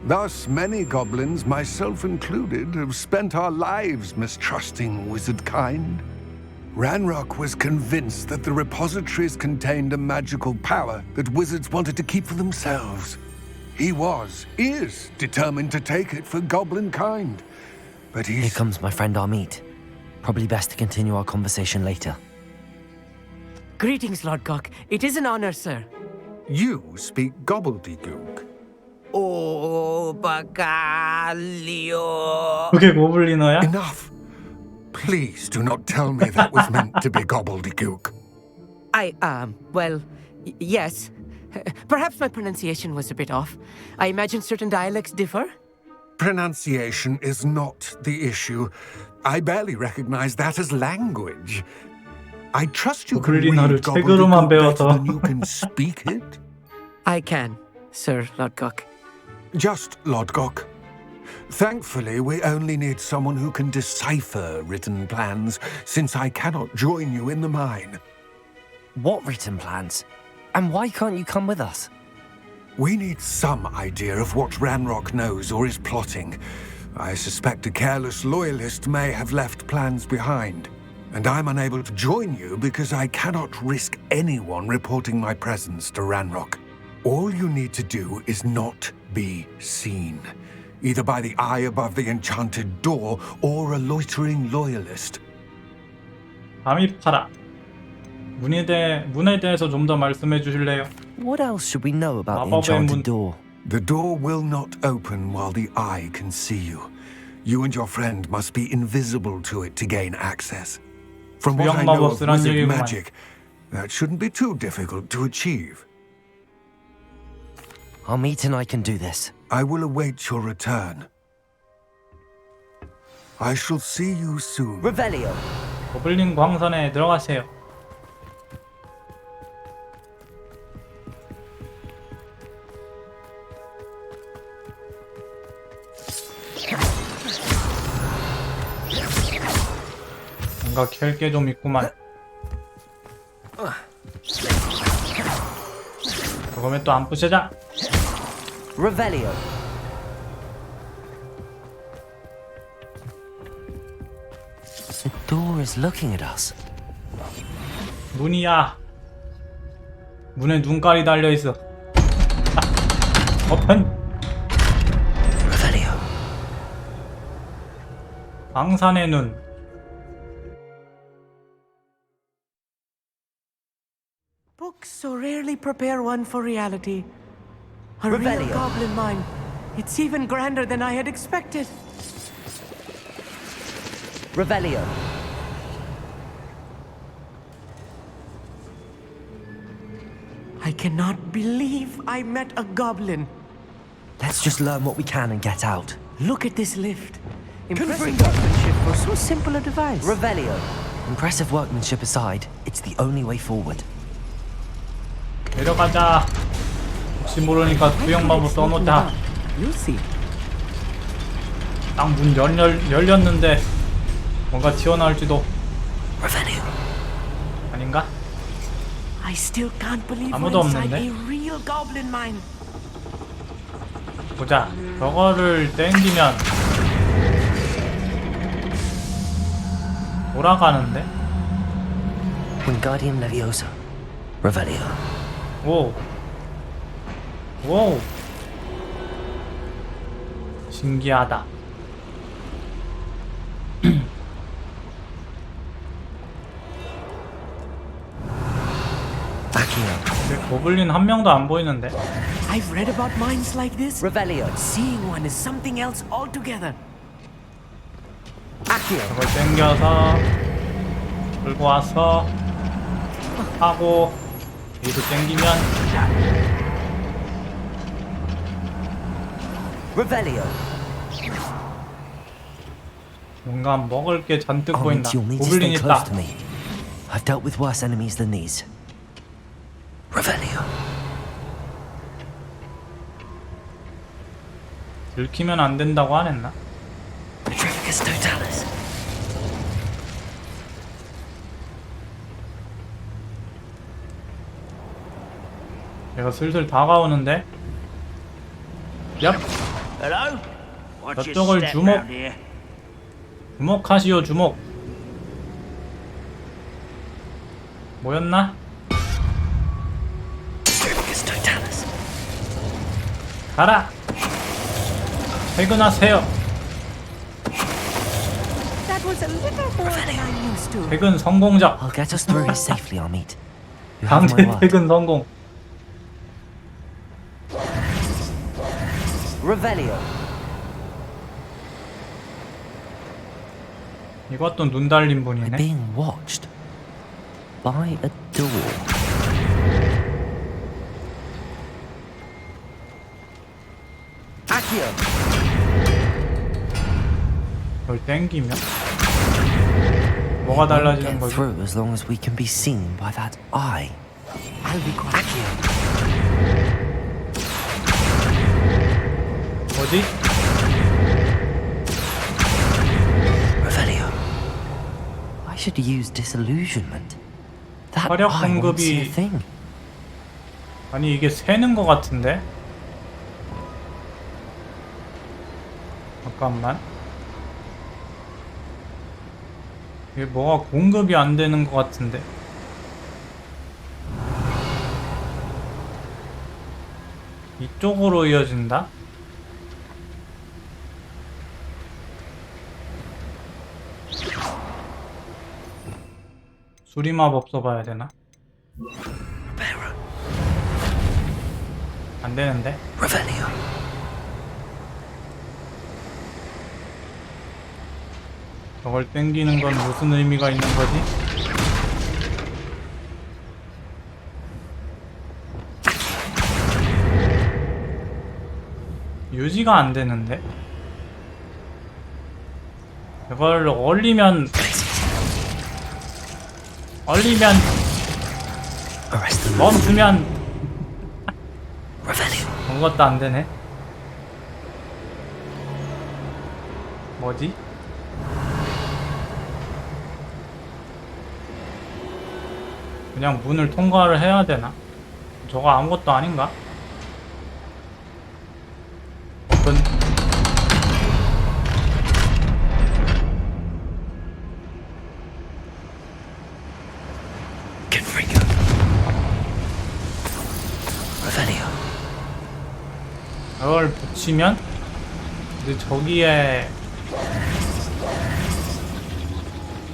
Thus, many goblins, myself included, have spent our lives mistrusting wizard kind. Ranrock was convinced that the repositories contained a magical power that wizards wanted to keep for themselves. He is determined to take it for goblin kind. But Here comes my friend Amit. Probably best to continue our conversation later. Greetings, Lord Cock. It is an honor, sir. You speak gobbledygook. Oh, Bacalio. 그게 고블리너야? Enough. Please do not tell me that was meant to be gobbledygook. Well, yes. Perhaps my pronunciation was a bit off. I imagine certain dialects differ. Pronunciation is not the issue. I barely recognize that as language. I trust you can read 고블리너를 책으로만 gobbledygook better 배워서. than you can speak it. I can, Sir Lord Cock. Just Lodgok. Thankfully, we only need someone who can decipher written plans, since I cannot join you in the mine. What written plans? And why can't you come with us? We need some idea of what Ranrock knows or is plotting. I suspect a careless loyalist may have left plans behind. And I'm unable to join you because I cannot risk anyone reporting my presence to Ranrock. All you need to do is not be seen, either by the eye above the enchanted door or a loitering loyalist. 아미파라. 문에 대해서 좀 더 말씀해 주실래요? What else should we know about the 마법의 enchanted 문. door? The door will not open while the eye can see you. You and your friend must be invisible to it to gain access. From what I know of 마법 쓰란 wizard 얘기구만. magic, that shouldn't be too difficult to achieve. Amit and I can do this. I will await your return. I shall see you soon. Revelio. 고블린 광선에 들어가세요. 뭔가 캘 게 좀 있구만. 그거면 또 안 부셔자. Revelio. The door is looking at us. 문이야. 문에 눈깔이 달려 있어. 어편. Revelio. 광산의 눈. Books so rarely prepare one for reality. A real Revelio. goblin mine. It's even grander than I had expected. Revelio. cannot believe I met a goblin. Let's just learn what we can and get out. Look at this lift. Impressive workmanship for so simple a device. Revelio. Impressive workmanship aside, it's the only way forward. 내려가자. 혹시 모르니까 투영마법 써놓자. You'll see. 딱 문 열렸는데 뭔가 튀어나올지도. Revelio. 아닌가? I still can't believe we're 아무도 inside 없는데? a real goblin mine. 보자. 저거를 땡기면 돌아가는데? Wingardium Leviosa. Revelio. 오. 오. 신기하다. Accio. 고블린 한 명도 안 보이는데. I've read about mines like this. Revelio. Seeing one is something else altogether. Accio. 저걸 땡겨서 끌고 와서 하고 여기도 땡기면 Revelio. 뭔가 먹을 게 잔뜩 Oh, 보인다. you'll need to 고블린 stay close 있다. to me. I've dealt with worse enemies than these. Revelio. 들키면 안 된다고 안 했나? Petrificus Totalis. 얘가 슬슬 다가오는데. 얍. Hello? Watch your 저쪽을 step 주목. round here. 주목하시오 주목. 뭐였나? Petrificus Totalis. 가라. 퇴근하세요. That was a little more than I'm used to. 퇴근 성공적. I'll get us through here safely, I'll meet. You have my 강제 word. 퇴근 성공. Revelio. 이것도 눈 달린 We're 분이네. being watched by a door. Accio. 이걸 땡기면 뭐가 Won't 달라지는 get 거지? through as long as we can be seen by that eye. I'll be quiet. Accio. 뭐지? Revelio. I should use disillusionment. That 화력 eye won't see a 공급이- thing. 아니 이게 새는 거 같은데? 잠깐만. 이게 뭐가 공급이 안 되는 거 같은데? 이쪽으로 이어진다? 수리마법 써봐야 되나? 안 되는데? Revelio. 저걸 땡기는 건 무슨 의미가 있는 거지? 유지가 안 되는데? 이걸 얼리면 Arrest them. 멈추면 Revelio. 아무것도 안 되네. 뭐지? 그냥 문을 통과를 해야 되나? 저거 아무것도 아닌가? 오픈. Confringo. Revelio. 이걸 붙이면 이제 저기에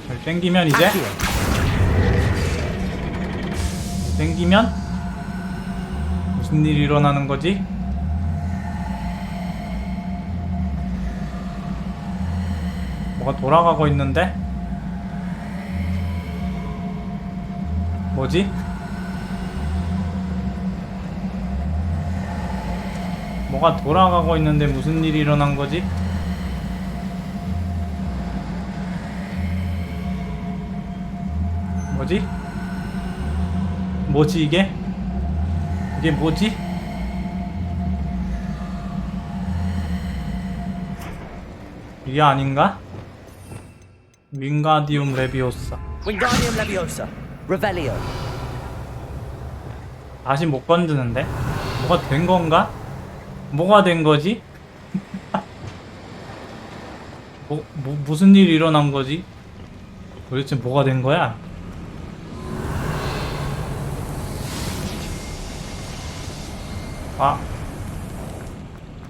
이걸 땡기면 이제 땡기면 무슨 일이 일어나는 거지? 뭐가 돌아가고 있는데? 뭐지? 뭐가 돌아가고 있는데 무슨 일이 일어난 거지? 뭐지? 뭐지 이게? 이게 뭐지? 이게 아닌가? 윙가디움 레비오사. Wingardium Leviosa. Revelio. 다시 못 건드는데? 뭐가 된 건가? 뭐가 된 거지? 무슨 일이 일어난 거지? 도대체 뭐가 된 거야?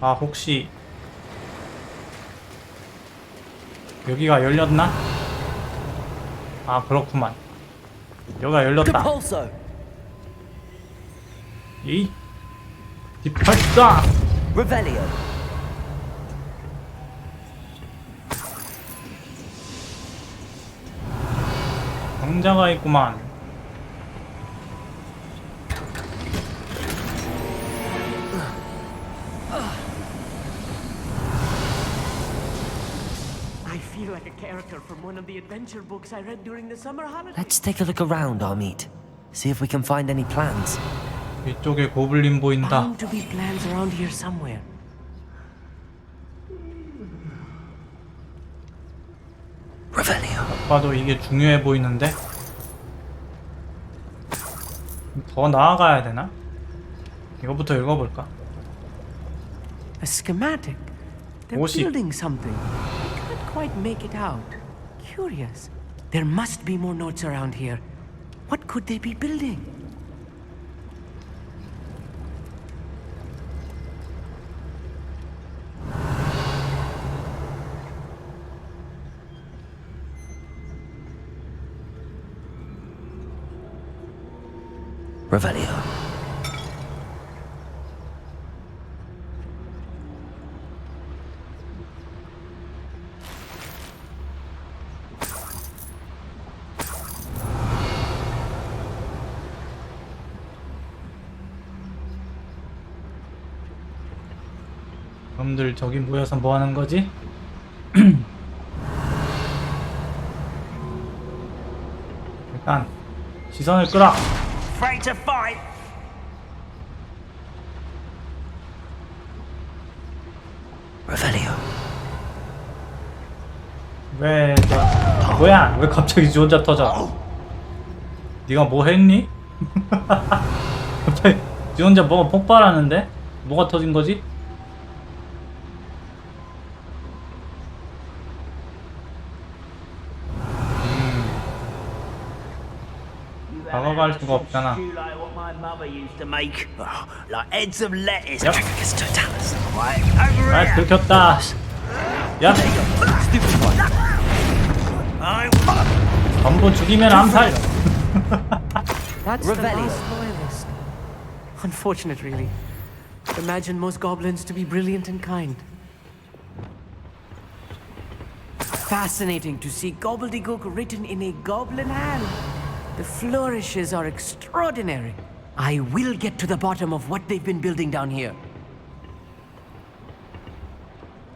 혹시 여기가 열렸나? 아, 그렇구만. 여기가 열렸다. Compulso. 이 디팔사. Revelio. 상자가 있구만. I feel like a character from one of the adventure books I read during the summer holidays. Let's take a look around, Amit. See if we can find any plans. 이쪽에 고블린 보인다. Bound to be plans around here somewhere. Revelio. 봐도 이게 중요해 보이는데? 더 나아가야 되나? 이거부터 읽어볼까? A schematic. They're 50. building something. I can't quite make it out. Curious. There must be more notes around here. What could they be building? Revelio. 놈들 저기 모여서 뭐 하는 거지? 일단 시선을 끌어. Afraid to fight? Revelio. 왜 뭐야? 왜 갑자기 지 혼자 터져? 네가 뭐 했니? 갑자기 지 혼자 뭐가 폭발하는데? 뭐가 터진 거지? 다가갈 수가 없잖아. Stew like what my mother used to make. Oh, like heads of lettuce. Yep. It's totalis. Right, over 아, here. 들켰다. 야, I 전부 죽이면 암살. That's the Revelio. last loyalist. Unfortunate, really. Imagine most goblins to be brilliant and kind. Fascinating to see gobbledygook written in a goblin hand. The flourishes are extraordinary. I will get to the bottom of what they've been building down here.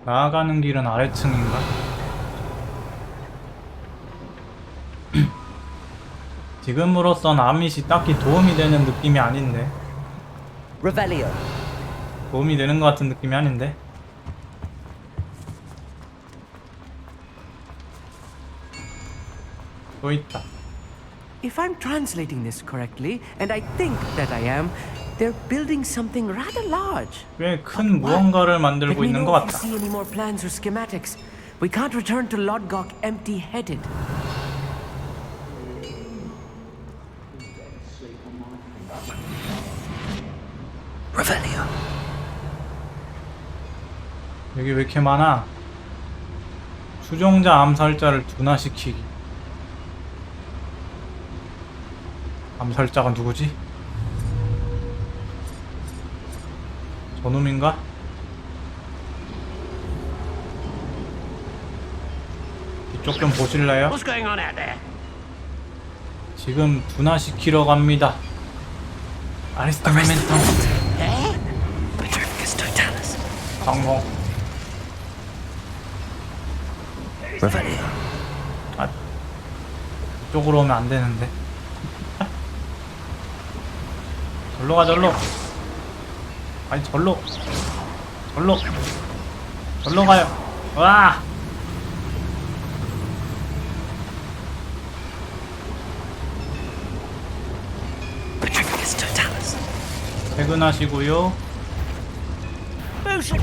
나아가는 길은 아래층인가? 지금으로선 아밋이 딱히 도움이 되는 느낌이 아닌데. Revelio. 도움이 되는 것 같은 느낌이 아닌데. 또 있다. If I'm translating this correctly, and I think that I am, they're building something rather large. 꽤 큰 무언가를 Let 만들고 me 있는 know 것 if you 같다. see any more plans or schematics. We can't return to Lodgok empty-headed. Revelio. 여기 왜 이렇게 많아? 추종자 암살자를 둔화시키기. 암살자가 누구지? 저놈인가? 이쪽 좀 보실래요? What's going on out there? 지금 둔화시키러 갑니다. 아리스타 메멘토. Petrificus totalis. 성공. Revelio. 아, 이쪽으로 오면 안 되는데. 절로 가, 절로. 아니, 절로. 절로 가요. 와! Petrificus totalis. 퇴근하시고요.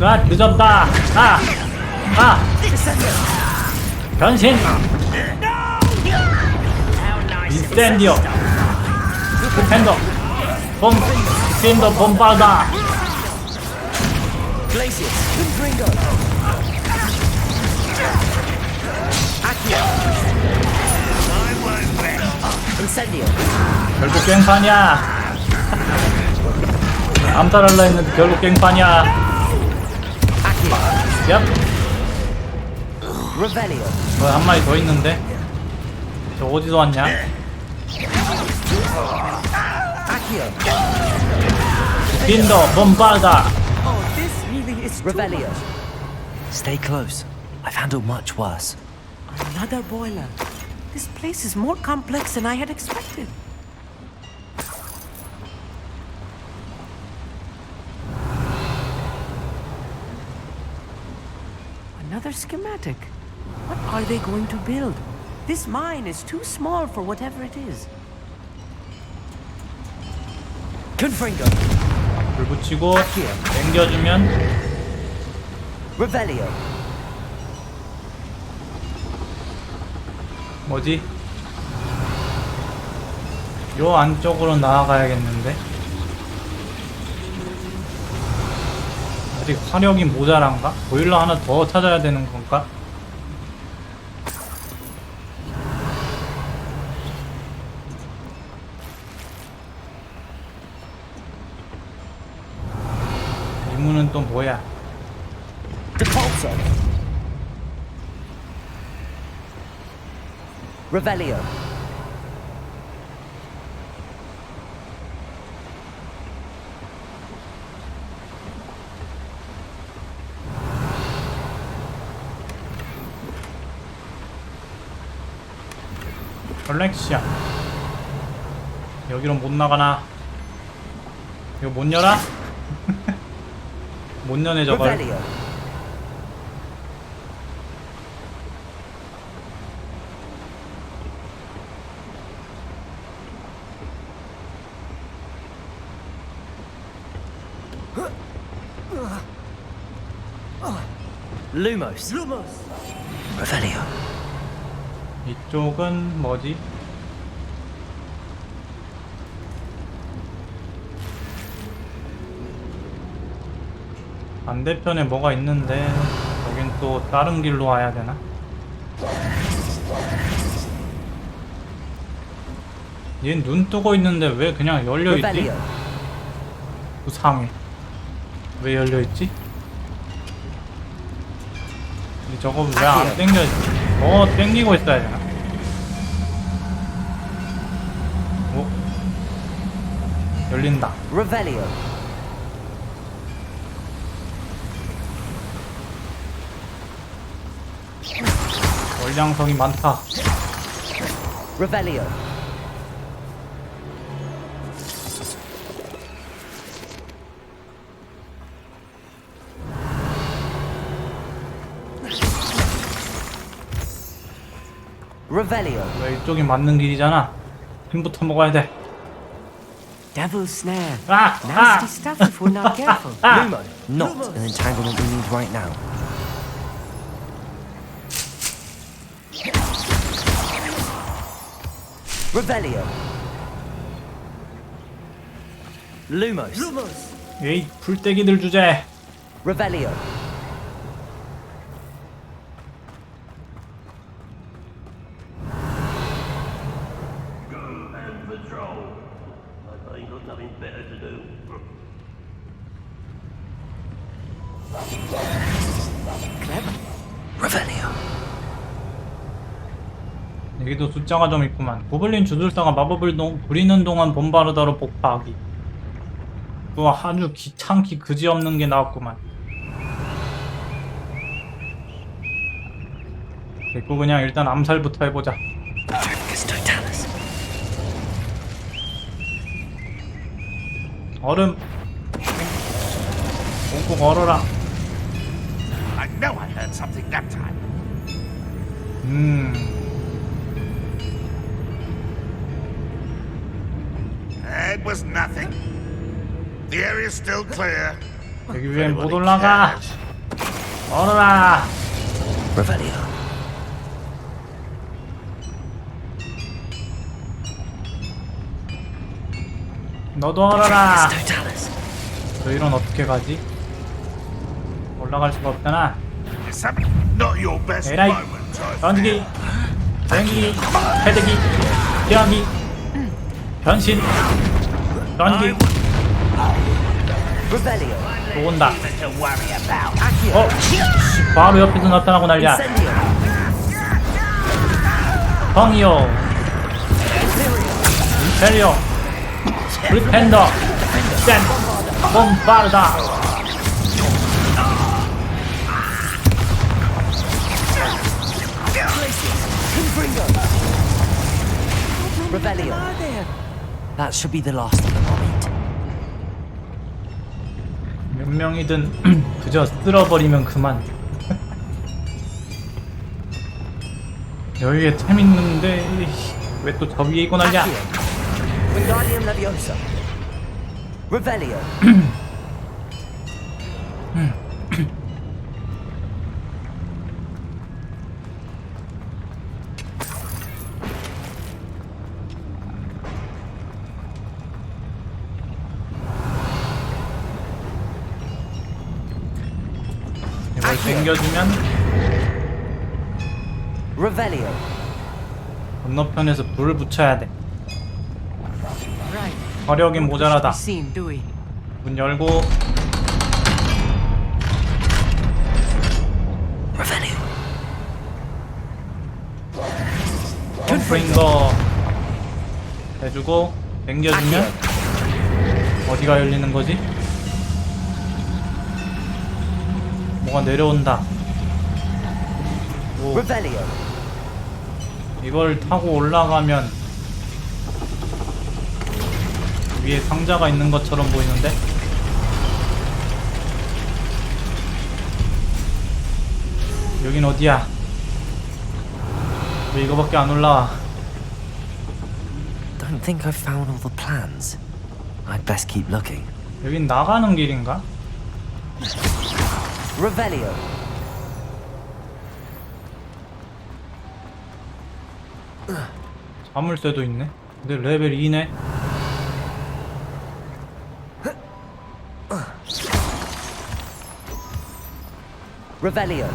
아, 늦었다. 변신. 인센디오. 스펜더. 스펜더 봄바다. Glacius. Confringo. Accio. Incendio. 결국 깽판이야. 암살할라 했는데 결국 깽판이야. 얍. Revelio. 한 마리 더 있는데. 저 어디서 왔냐? Accio. 빈더 봄바다. Oh, this really is too Revelio. much. Stay close. I've handled much worse. Another boiler. This place is more complex than I had expected. Another schematic. What are they going to build? This mine is too small for whatever it is. Confringo. 불 붙이고 당겨주면 Revelio. 뭐지? 요 안쪽으로 나아가야겠는데. 아직 화력이 모자란가? 보일러 하나 더 찾아야 되는 건가? 이 문은 또 뭐야? Depulso. Revelio. 컬렉션. 여기로 못 나가나? 이거 못 열어? 못 여네 저걸. Revelio. Lumos. Revelio. 이쪽은 뭐지? 반대편에 뭐가 있는데 여긴 또 다른 길로 와야 되나? 얘 눈 뜨고 있는데 왜 그냥 열려있지? Revelio. 부상해. 왜 열려있지? 저거 왜 안 땡겨? 땡기고 있어야 되나? 열린다. Revelio. 월량성이 많다. Revelio. Revelio. 왜 이쪽이 맞는 길이잖아. 힘부터 먹어야 돼. Devil's snare. 아! Nasty stuff if we're not careful. Lumo. Not an entanglement we need right now. Revelio. Lumos. 에이, 풀떼기들 주제. Revelio. and patrol. I ain't got nothing better to do. Revelio. 여기도 숫자가 좀 있구만. 고블린 주술사가 마법을 부리는 동안 봄바르다로 복파하기. 또 아주 귀찮기 그지없는 게 나왔구만. 됐고 그냥 일단 암살부터 해보자. 얼음 꽁꽁 얼어라. I know I heard something that time. It was nothing. The area's still clear. 여기 위에 못 올라가. 얼어라. Revelio. 너도 얼어라. 저희는 어떻게 가지? 올라갈 수가 없잖아. Not your best 에라이. moment. I 던지기, 땡기기, 패대기, 피하기, 변신, 던지기. Revelio. 또 온다. To worry about. 어? 바로 옆에서 나타나고 난리야. Incendio. 펑이요. 임페리오. 리펜더. 센. bombarda. Revelio. That should be the last of them, I'll meet. 몇 명이든 그저 쓸어버리면 그만. 여기에 템 있는데 왜 또 저 위에 있고 난리야? Wingardium Leviosa. Revelio. 이걸 당겨주면 Revelio. 건너편에서 불을 붙여야 돼. Right. 화력이 모자라다. Seen, do we? 문 열고 컴프링거 해주고 당겨주면 어디가 열리는 거지? 뭐가 내려온다. 오, Revelio. 이걸 타고 올라가면 위에 상자가 있는 것처럼 보이는데? 여긴 어디야? 왜 이거밖에 안 올라와? Don't think I've found all the plans. I'd best keep looking. 여긴 나가는 길인가? Revelio. 자물쇠도 있네. 근데 레벨 2네. Revelio.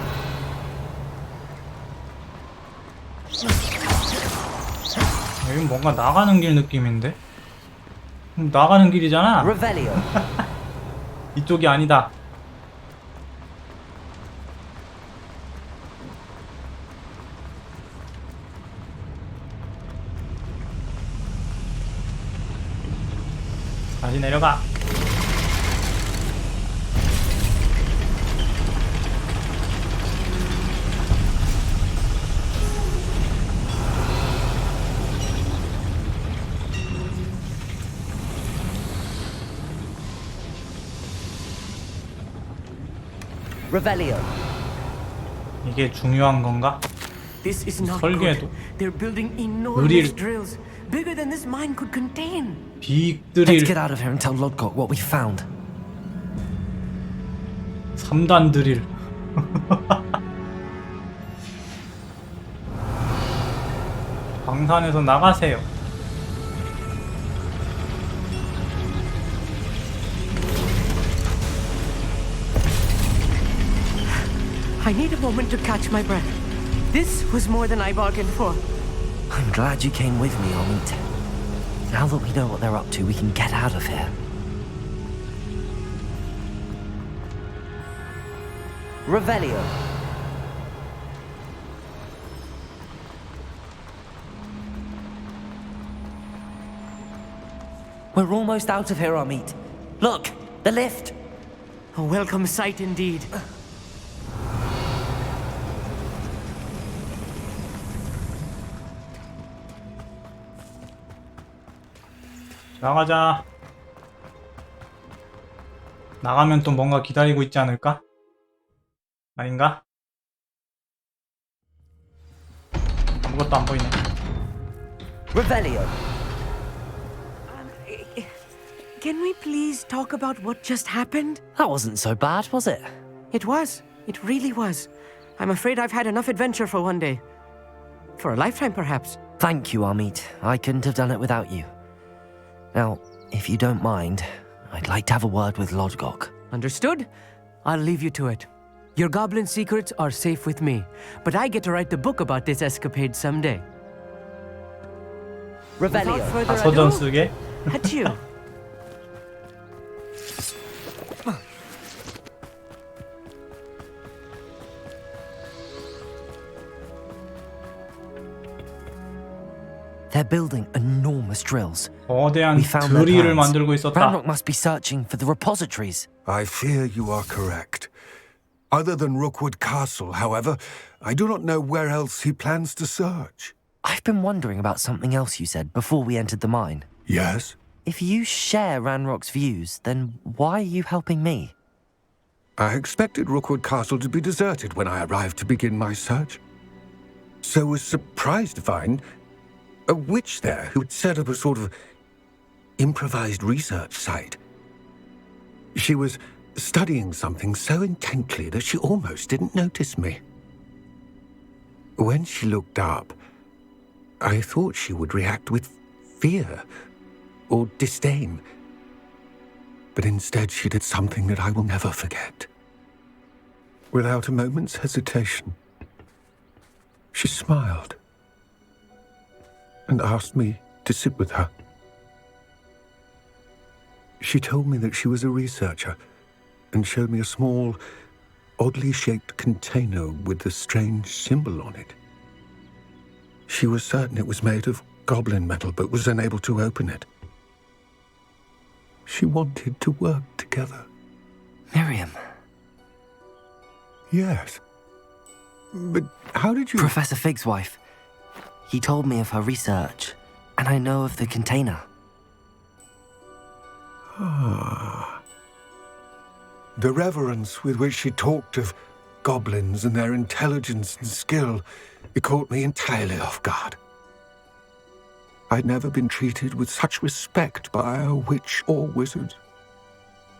여긴 뭔가 나가는 길 느낌인데? 나가는 길이잖아. Revelio. 이쪽이 아니다. 다시 내려가. Revelio. 이게 중요한 건가? This is not 설계도. good. They're building enormous 느릴. drills, bigger than this mine could contain. Let's 빅드릴 get out of here and tell Lodgok what we found. 3단 드릴. 방산에서 나가세요. I need a moment to catch my breath. This was more than I bargained for. I'm glad you came with me, Amit. Now that we know what they're up to, we can get out of here. Revelio. We're almost out of here, Amit. Look, the lift. A welcome sight indeed. 나가자. 나가면 또 뭔가 기다리고 있지 않을까? 아닌가? 아무것도 안 보이네. Revelio. Can we please talk about what just happened? That wasn't so bad, was it? It was. It really was. I'm afraid I've had enough adventure for one day. For a lifetime, perhaps. Thank you, Amit. I couldn't have done it without you. Now, if you don't mind, I'd like to have a word with Lodgok. Understood? I'll leave you to it. Your goblin secrets are safe with me, but I get to write the book about this escapade someday. Without Revelio. further 소전 ado, 쓰게? adieu. They're building enormous drills. 거대한 We found their 드릴을 plans. 만들고 있었다. Ranrock must be searching for the repositories. I fear you are correct. Other than Rookwood Castle, however, I do not know where else he plans to search. I've been wondering about something else you said before we entered the mine. Yes? If you share Ranrock's views, then why are you helping me? I expected Rookwood Castle to be deserted when I arrived to begin my search. So was surprised to find a witch there who'd set up a sort of improvised research site. She was studying something so intently that she almost didn't notice me. When she looked up, I thought she would react with fear or disdain. But instead she did something that I will never forget. Without a moment's hesitation, she smiled and asked me to sit with her. She told me that she was a researcher and showed me a small, oddly shaped container with a strange symbol on it. She was certain it was made of goblin metal, but was unable to open it. She wanted to work together. Miriam. Yes. But how did you... Professor Fig's wife. He told me of her research, and I know of the container. Ah. The reverence with which she talked of goblins and their intelligence and skill, it caught me entirely off guard. I'd never been treated with such respect by a witch or wizard.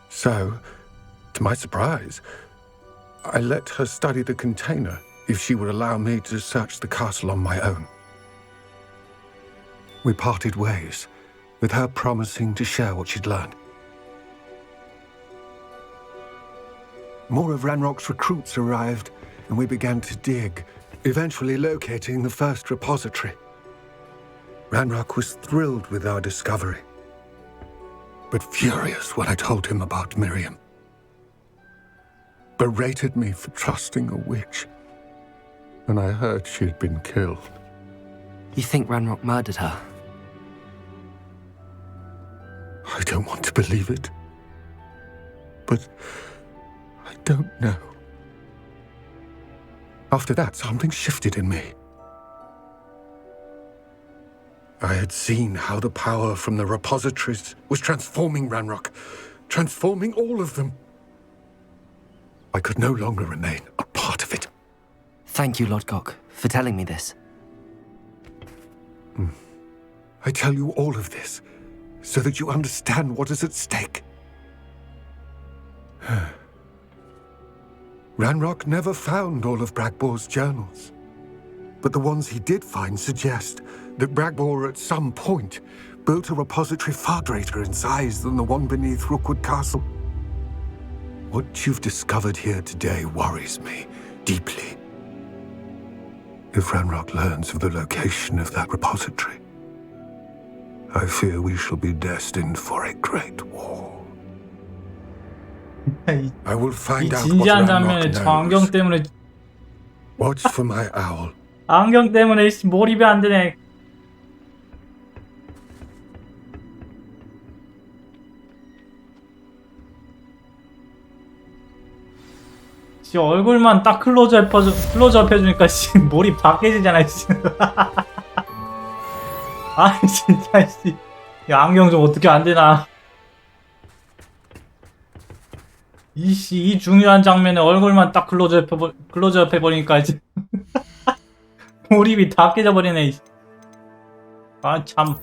So, to my surprise, I let her study the container if she would allow me to search the castle on my own. We parted ways, with her promising to share what she'd learned. More of Ranrock's recruits arrived, and we began to dig, eventually locating the first repository. Ranrock was thrilled with our discovery, but furious when I told him about Miriam. Berated me for trusting a witch, and I heard she'd been killed. You think Ranrock murdered her? I don't want to believe it, but I don't know. After that, something shifted in me. I had seen how the power from the repositories was transforming Ranrock, transforming all of them. I could no longer remain a part of it. Thank you, Lodgok, for telling me this. I tell you all of this so that you understand what is at stake. Ranrock never found all of Bragbor's journals, but the ones he did find suggest that Bragbor at some point built a repository far greater in size than the one beneath Rookwood Castle. What you've discovered here today worries me deeply. If Ranrock learns of the location of that repository, I fear we shall be destined for a great war. 이 I will find out what 진지한 Ranrock 장면에 저 안경 knows. 때문에 Watch for my owl. 안경 때문에 몰입이 안 되네. 지 얼굴만 딱 클로즈업 해주니까 씨 몰입 다 깨지잖아 씨. 아 진짜 씨 야, 안경 좀 어떻게 안 되나? 이씨, 이 중요한 장면에 얼굴만 딱 클로즈업 해버리니까 이제 몰입이 다 깨져버리네. 아, 참.